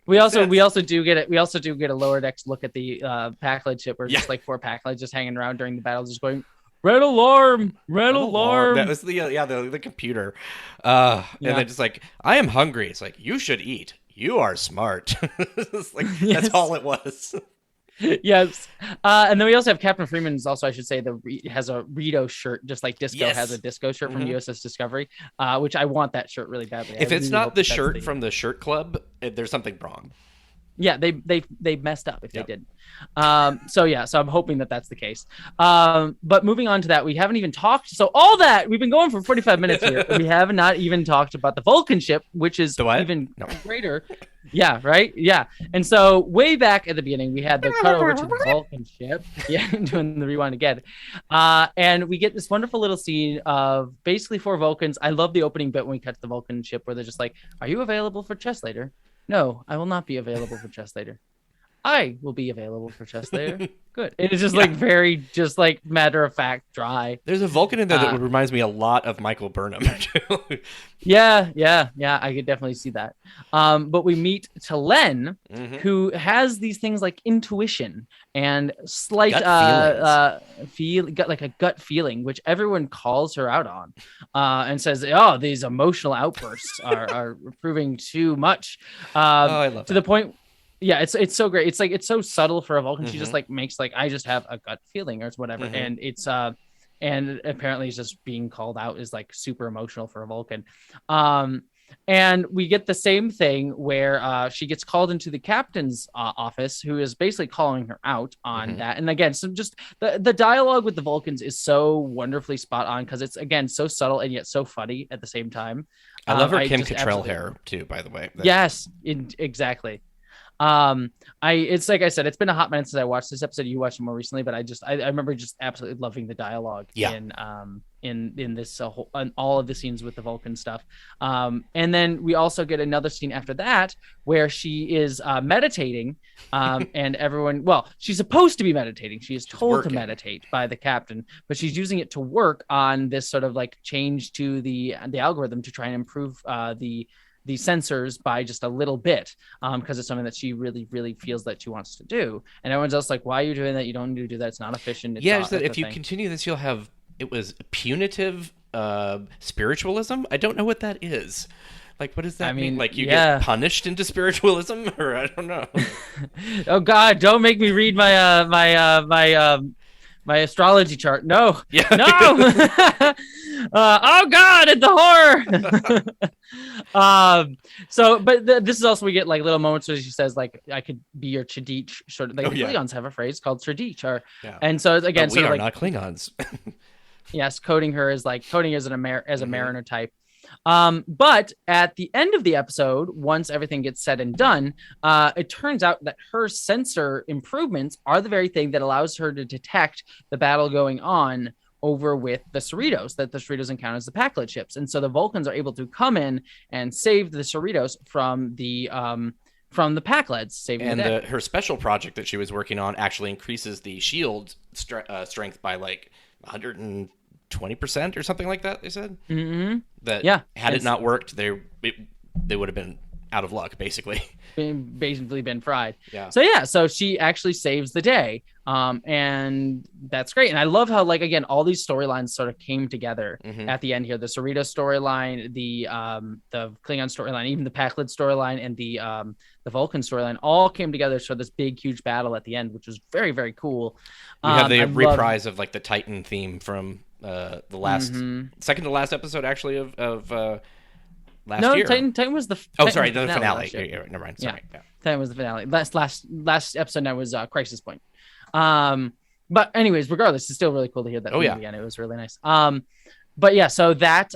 We also do get a lower decks look at the Packlet ship where just like 4 Packlets just hanging around during the battle, just going, red alarm. That was the computer. And they're just like, I am hungry. It's like, you should eat. You are smart. It's like, that's all it was. Yes. And then we also have Captain Freeman's also, I should say, has a Rito shirt, just like Disco has a Disco shirt from USS Discovery, which I want that shirt really badly. If it's not the shirt from the shirt club, there's something wrong. Yeah, they messed up if they didn't. So I'm hoping that that's the case. But moving on to that, we haven't even talked. So all that we've been going for 45 minutes here. We have not even talked about the Vulcan ship, which is even greater. Yeah, right. Yeah. And so way back at the beginning, we had the cut over to the Vulcan ship. Yeah, doing the rewind again. And we get this wonderful little scene of basically 4 Vulcans. I love the opening bit when we cut to the Vulcan ship where they're just like, "Are you available for chess later?" "No, I will not be available for chess later." "I will be available for chess later." Good. And it's just like very just like matter of fact, dry. There's a Vulcan in there that reminds me a lot of Michael Burnham. Yeah, I could definitely see that. But we meet Telen, who has these things like intuition and slight gut feeling, which everyone calls her out on, and says, "Oh, these emotional outbursts are proving too much." I love to the point. Yeah, it's so great. It's like it's so subtle for a Vulcan. She just like makes like, I just have a gut feeling or whatever, and it's and apparently it's just being called out is like super emotional for a Vulcan. And we get the same thing where she gets called into the captain's office, who is basically calling her out on that. And again, so just the dialogue with the Vulcans is so wonderfully spot on because it's again so subtle and yet so funny at the same time. I love her Kim Cattrall hair too, by the way. Yes, exactly. It's like I said, it's been a hot minute since I watched this episode. You watched it more recently, but I remember just absolutely loving the dialogue in this in all of the scenes with the Vulcan stuff. And then we also get another scene after that where she is meditating, and everyone, well, she's supposed to be meditating. She is told to meditate by the captain, but she's using it to work on this sort of like change to the algorithm to try and improve the sensors by just a little bit, because it's something that she really, really feels that she wants to do. And everyone's else like, why are you doing that? You don't need to do that. It's not efficient. Just that if you continue this, you'll have, it was punitive spiritualism. I don't know what that is. Like, what does that mean? Like, you get punished into spiritualism? Or I don't know. Oh, God, don't make me read my my astrology chart. No. Yeah. No. Oh God, it's the horror. This is also, we get like little moments where she says like, I could be your Chadich, sort of like Klingons have a phrase called Chadich, and so again, we are not Klingons. Yes, coding her as a mariner type. But at the end of the episode, once everything gets said and done, it turns out that her sensor improvements are the very thing that allows her to detect the battle going on over with the Cerritos that the Cerritos encounter as the Packlet ships. And so the Vulcans are able to come in and save the Cerritos from the Packlets, saving and the day. her special project that she was working on actually increases the shield strength by like 120% or something like that. They said had it not worked, they would have been out of luck, basically. Basically been fried. Yeah. So she actually saves the day. And that's great. And I love how, like, again, all these storylines sort of came together at the end here. The Cerrito storyline, the Klingon storyline, even the Packlet storyline, and the Vulcan storyline all came together for this big, huge battle at the end, which was very, very cool. We have the reprise of like the Titan theme from the last second to last episode, actually, of last year. Titan was the finale. Yeah, never mind. Sorry. Yeah. Titan was the finale. Last episode now was Crisis Point. But anyways, regardless, it's still really cool to hear that again. It was really nice. But yeah, so that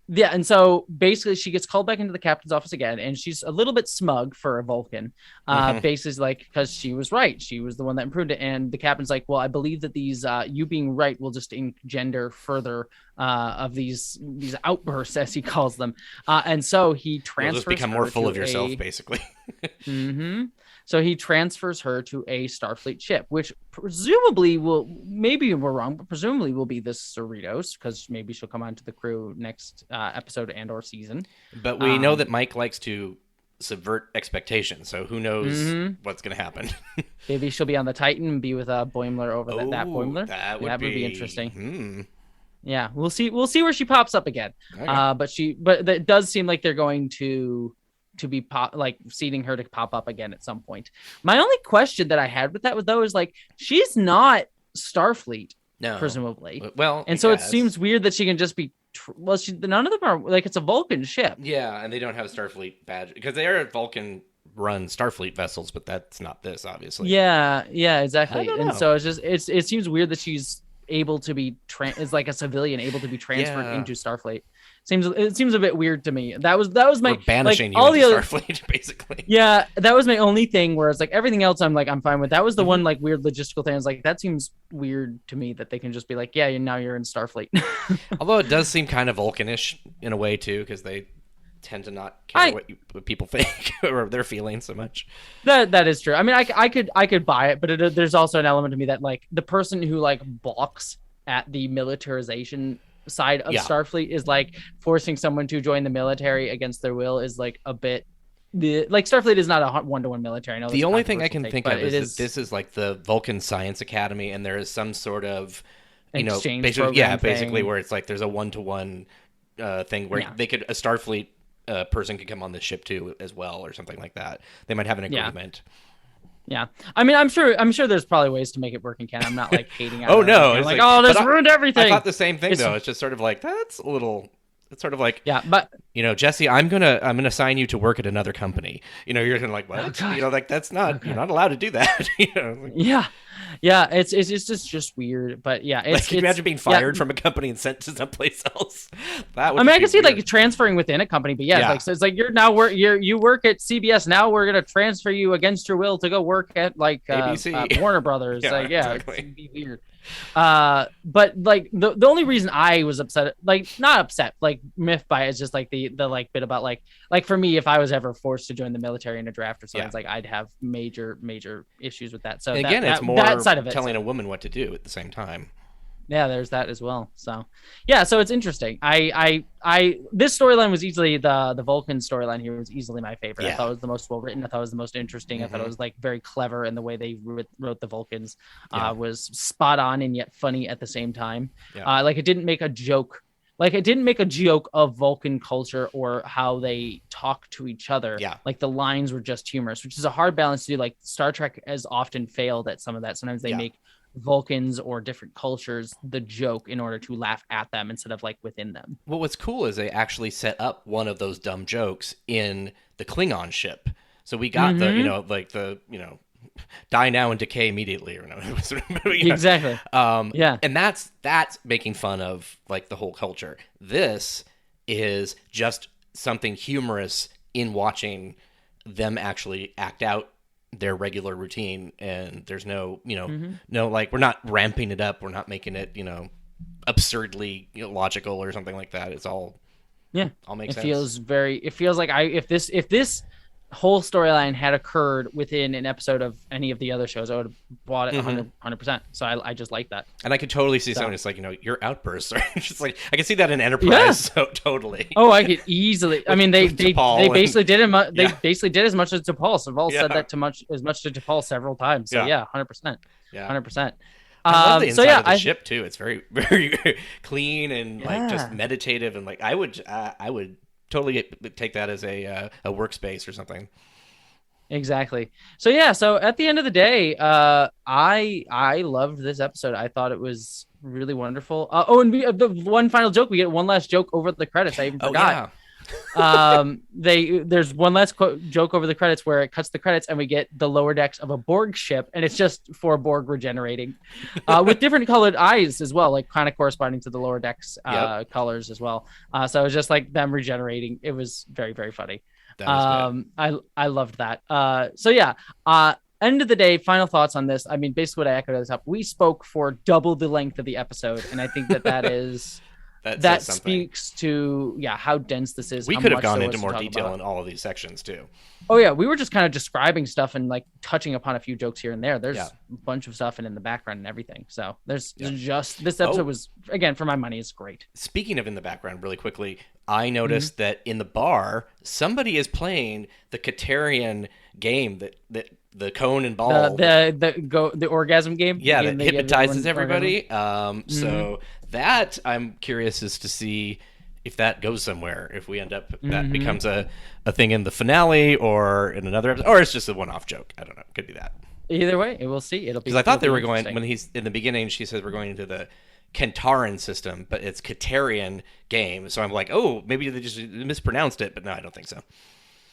and so basically she gets called back into the captain's office again, and she's a little bit smug for a Vulcan. Basically, like, because she was right. She was the one that improved it. And the captain's like, well, I believe that these you being right will just engender further of these outbursts, as he calls them. And so he transfers You'll just become more full of yourself, basically. So he transfers her to a Starfleet ship, which presumably maybe we're wrong, but presumably will be the Cerritos, because maybe she'll come onto the crew next episode and or season. But we know that Mike likes to subvert expectations, so who knows what's going to happen. Maybe she'll be on the Titan and be with Boimler over that Boimler. That would be interesting. Hmm. Yeah, we'll see where she pops up again. Okay. But it does seem like they're going to be seeding her to pop up again at some point. My only question that I had with that is like, she's not Starfleet, presumably. Well, and so it seems weird that she can just be. None of them are like, it's a Vulcan ship. Yeah, and they don't have a Starfleet badge because they are Vulcan-run Starfleet vessels, but that's not this, obviously. Yeah, exactly. I don't And know. so it seems weird that she's able to be is like a civilian able to be transferred into Starfleet. It seems a bit weird to me. That was my We're banishing like, all you into the Starfleet, basically. Yeah, that was my only thing. Where it's like everything else, I'm fine with. That was the one like weird logistical thing. I was like, that seems weird to me that they can just be like, yeah, now you're in Starfleet. Although it does seem kind of Vulcanish in a way too, because they tend to not care what people think or their feelings so much. That is true. I mean, I could buy it, but there's also an element to me that like the person who like balks at the militarization side of Starfleet is like forcing someone to join the military against their will is like a bit. Starfleet is not a 1-to-1 military. The only thing I can think of is that this is like the Vulcan Science Academy, and there is some sort of exchange basically where it's like there's a 1-to-1 thing where a Starfleet person could come on the ship too as well, or something like that. They might have an agreement. Yeah, I mean, I'm sure there's probably ways to make it work in Canada. I'm not like hating on. Oh no, it's like, oh, this ruined everything. I thought the same thing though. It's just sort of like that's a little. It's sort of like, but Jesse, I'm gonna assign you to work at another company. You're gonna like, what? Like that's not you're not allowed to do that. Yeah, it's just weird, but yeah, can you imagine being fired from a company and sent to someplace else? That would. I mean, I can see like transferring within a company, but it's like you're now you work at CBS. Now we're gonna transfer you against your will to go work at like ABC. Warner Brothers. Exactly. It'd be weird. But like the only reason I was upset, like not upset, like miffed by it is just like the like bit about like for me, if I was ever forced to join the military in a draft or something, it's like I'd have major issues with that. So and again, it's more that side of it, telling a woman what to do at the same time. Yeah, there's that as well. So yeah, so it's interesting. I this storyline was easily the Vulcan storyline here was easily my favorite. I thought it was the most well written. I thought it was the most interesting. I thought it was like very clever, and the way they wrote the Vulcans was spot on and yet funny at the same time. Like it didn't make a joke. Like it didn't make a joke of Vulcan culture or how they talk to each other. Yeah. Like the lines were just humorous, which is a hard balance to do. Like Star Trek has often failed at some of that. Sometimes they make Vulcans or different cultures the joke in order to laugh at them instead of like within them. Well, what's cool is they actually set up one of those dumb jokes in the Klingon ship. So we got the die now and decay immediately, or no. Exactly. Yeah. And that's making fun of like the whole culture. This is just something humorous in watching them actually act out their regular routine, and there's no, no, like, we're not ramping it up, we're not making it, absurdly logical or something like that. It's all makes sense. It feels like if this whole storyline had occurred within an episode of any of the other shows, I would have bought it 100%. So I just like that. And I could totally see someone just like, your outbursts are just like, I can see that in Enterprise. So totally. Oh, I could easily. I mean, they basically did it. They Yeah. basically did as much as T'Pol. T'Pol Yeah. said that as much to T'Pol several times. So Yeah. 100%. Yeah. 100%. I love the inside of the I ship too. It's very, very clean and like just meditative, and like I would totally take that as a workspace or something. Exactly. So yeah. So at the end of the day, I loved this episode. I thought it was really wonderful. And the one final joke. We get one last joke over the credits. I even forgot. There's one last joke over the credits where it cuts the credits and we get the lower decks of a Borg ship, and it's just 4 Borg regenerating with different colored eyes as well, like kind of corresponding to the lower decks colors as well. So it was just like them regenerating. It was very, very funny. That was good. I loved that. End of the day, final thoughts on this. I mean, basically what I echoed at the top, we spoke for double the length of the episode, and I think that is that speaks to how dense this is. We how could have much gone there into was more to talk detail about. in all of these sections too. Oh yeah, we were just kind of describing stuff and like touching upon a few jokes here and there. There's a bunch of stuff and in the background and everything. So there's just this episode was, again, for my money, is great. Speaking of in the background, really quickly, I noticed that in the bar somebody is playing the Katarian game that the cone and ball the orgasm game. Yeah, that that hypnotizes everybody. So that I'm curious as to see if that goes somewhere, if we end up that becomes a thing in the finale or in another episode, or it's just a one-off joke. I don't know. Could be that. Either way, we'll see. It'll be, because I thought they were going, when he's in the beginning, she says we're going into the Kentaran system, but it's Katarian game. So I'm like, oh, maybe they just mispronounced it, but no, I don't think so.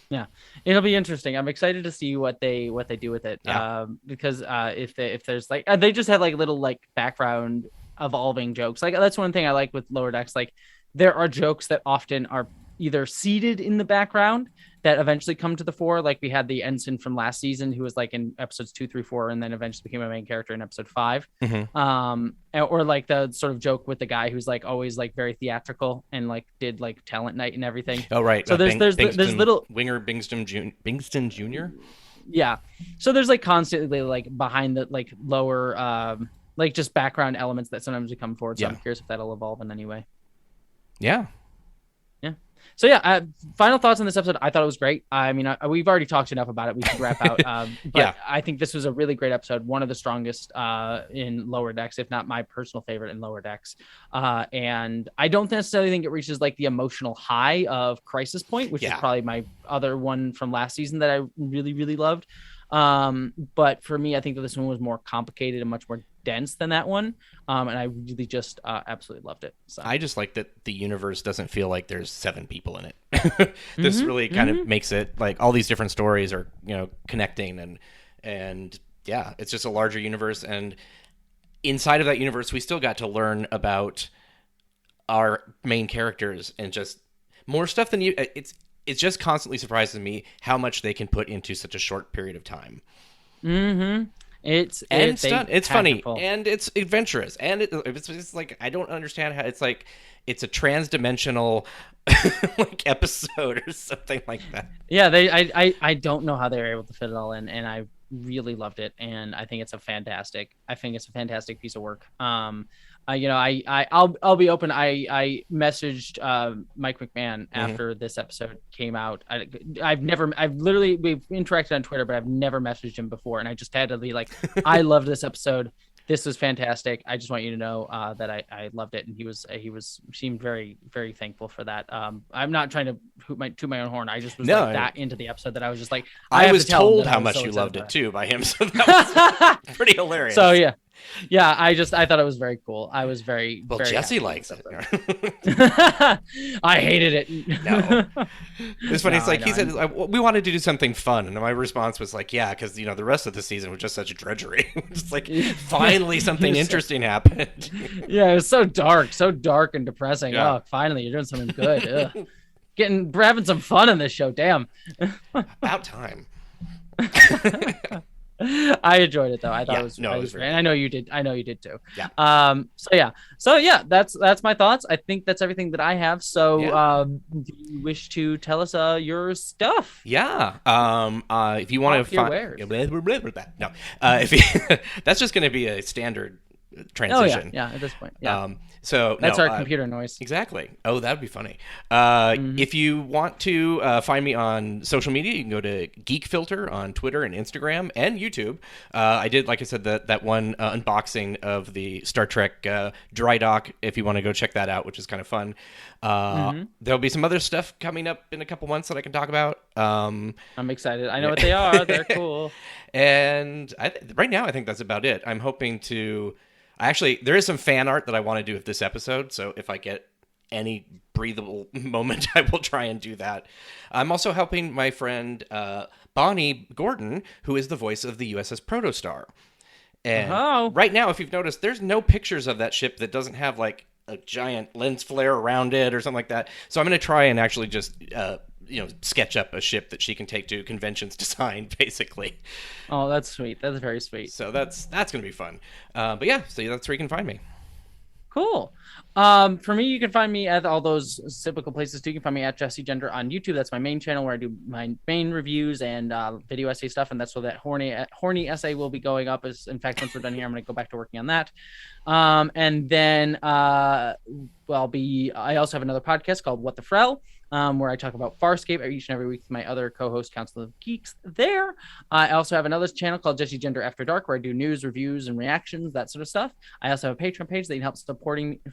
Yeah, it'll be interesting. I'm excited to see what they do with it. Yeah. Because if there's like they just have like little like background evolving jokes. Like that's one thing I like with Lower Decks. Like there are jokes that often are either seated in the background that eventually come to the fore. Like we had the ensign from last season who was like in episodes 2, 3, 4, and then eventually became a main character in episode 5. Or like the sort of joke with the guy who's like always like very theatrical and like did like talent night and everything. Oh right. So there's little Winger Bingston Jr. Yeah. So there's like constantly like behind the like lower like just background elements that sometimes we come forward. So I'm curious if that'll evolve in any way. Yeah. So final thoughts on this episode. I thought it was great. I mean, we've already talked enough about it. We should wrap out. But I think this was a really great episode. One of the strongest in Lower Decks, if not my personal favorite in Lower Decks. And I don't necessarily think it reaches like the emotional high of Crisis Point, which is probably my other one from last season that I really, really loved. But for me, I think that this one was more complicated and much more dense than that one. And I really just absolutely loved it. So I just like that the universe doesn't feel like there's 7 people in it. This really kind of makes it like all these different stories are, connecting and it's just a larger universe. And inside of that universe, we still got to learn about our main characters and just more stuff than you. It just constantly surprises me how much they can put into such a short period of time. It's funny and it's adventurous and it's like I don't understand how it's like it's a trans-dimensional like episode or something like that. Yeah, I don't know how they were able to fit it all in, and I really loved it, and I think it's a fantastic piece of work. I'll be open. I messaged Mike McMahon after this episode came out. we've interacted on Twitter, but I've never messaged him before, and I just had to be like, I loved this episode. This was fantastic. I just want you to know that I loved it, and he seemed very, very thankful for that. I'm not trying to toot my own horn. I just was that into the episode that I was just like, I was told how much you loved it too by him, so that was pretty hilarious. So yeah, Yeah, I thought it was very cool. I was very Well, very Jesse happy likes with it. episode. I hated it. No. It's funny. No, It's like I he know. said, we wanted to do something fun. And my response was like, yeah, because, the rest of the season was just such drudgery. It's like, finally something interesting happened. Yeah, it was so dark and depressing. Yeah. Oh, finally, you're doing something good. Ugh. We're having some fun in this show. Damn. About time. I enjoyed it though. I thought Yeah, it was. no, it was great. very And I know you did. I know you did too. Yeah. So yeah. That's my thoughts. I think that's everything that I have. So Yeah. do you wish to tell us your stuff? Yeah. If you want to Your find, wares. no, if you, that's just going to be a standard transition. Oh yeah. At this point. Yeah. So That's no, our computer noise. Exactly. Oh, that would be funny. If you want to find me on social media, you can go to Geek Filter on Twitter and Instagram and YouTube. I did, like I said, that one unboxing of the Star Trek dry dock. If you want to go check that out, which is kind of fun. There'll be some other stuff coming up in a couple months that I can talk about. I'm excited. I know what they are. They're cool. And right now, I think that's about it. I'm hoping to... Actually, there is some fan art that I want to do with this episode, so if I get any breathable moment, I will try and do that. I'm also helping my friend Bonnie Gordon, who is the voice of the USS Protostar. And right now, if you've noticed, there's no pictures of that ship that doesn't have, like, a giant lens flare around it or something like that. So I'm going to try and actually just... sketch up a ship that she can take to conventions to sign, basically. Oh, that's sweet. That's very sweet. So that's gonna be fun. But yeah, so that's where you can find me. Cool. For me, you can find me at all those typical places too. You can find me at Jessie Gender on YouTube. That's my main channel where I do my main reviews and video essay stuff, and that's where that horny essay will be going up. In fact, once we're done here, I'm going to go back to working on that. And then I also have another podcast called What the Frell, where I talk about Farscape each and every week with my other co-host, Council of Geeks there. I also have another channel called Jessie Gender After Dark, where I do news, reviews, and reactions, that sort of stuff. I also have a Patreon page that you can help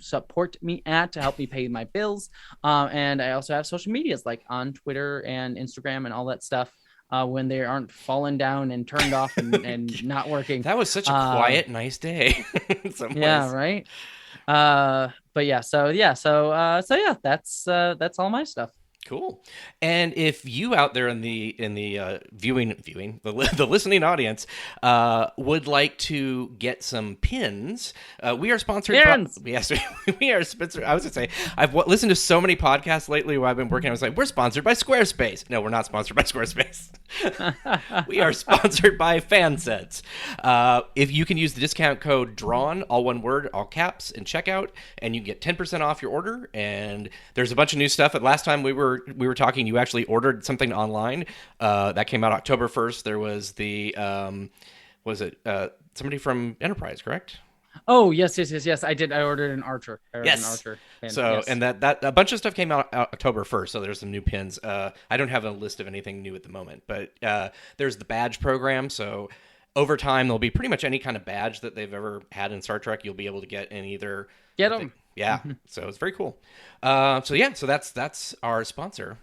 support me at to help me pay my bills. And I also have social medias like on Twitter and Instagram and all that stuff. When they aren't fallen down and turned off and not working. That was such a quiet, nice day. Yeah, right. But yeah, so that's all my stuff. Cool. And if you out there in the viewing the listening audience would like to get some pins, we are sponsored. Yes, we are sponsored. I was gonna say I've listened to so many podcasts lately where I've been working. I was like, we're sponsored by Squarespace. No, we're not sponsored by Squarespace. We are sponsored by Fansets. If you can use the discount code DRAWN, all one word, all caps, in checkout, and you can get 10% off your order. And there's a bunch of new stuff. Last time we were talking, you actually ordered something online that came out October 1st. There was the somebody from Enterprise, correct? Oh, yes. I did. I ordered an Archer. Yes. Pin. So, yes. And that a bunch of stuff came out October 1st, so there's some new pins. I don't have a list of anything new at the moment, but there's the badge program, so over time there'll be pretty much any kind of badge that they've ever had in Star Trek you'll be able to get in either... Get them. Yeah, so it's very cool. So that's our sponsor,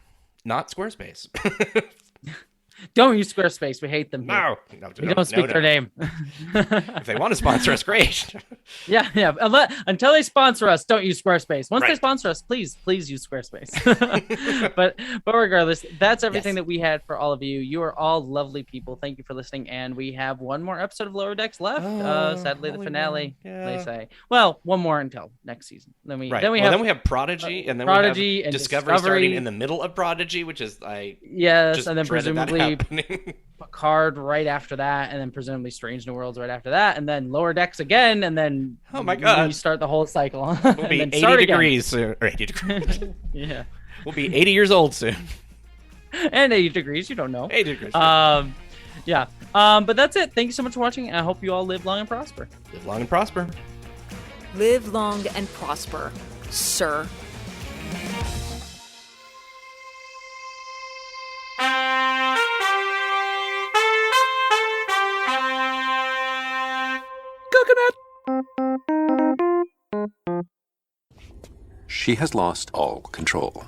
not Squarespace. Don't use Squarespace. We hate them here. No, we don't speak their name. If they want to sponsor us, great. Yeah. Until they sponsor us, don't use Squarespace. Once Right. they sponsor us, please use Squarespace. but regardless, that's everything that we had for all of you. You are all lovely people. Thank you for listening. And we have one more episode of Lower Decks left. Sadly, the finale. They say. Well, one more until next season. Then we have Prodigy, and then Prodigy we have and Discovery starting in the middle of Prodigy, which is and then dreaded that presumably happening. Picard right after that, and then presumably Strange New Worlds right after that, and then Lower Decks again, and then oh my god, we start the whole cycle. We'll be 80 degrees soon. Or 80 degrees. Yeah, we'll be 80 years old soon. And 80 degrees, you don't know. 80 degrees. Yeah. But that's it. Thank you so much for watching. I hope you all live long and prosper. Live long and prosper. Live long and prosper, sir. She has lost all control.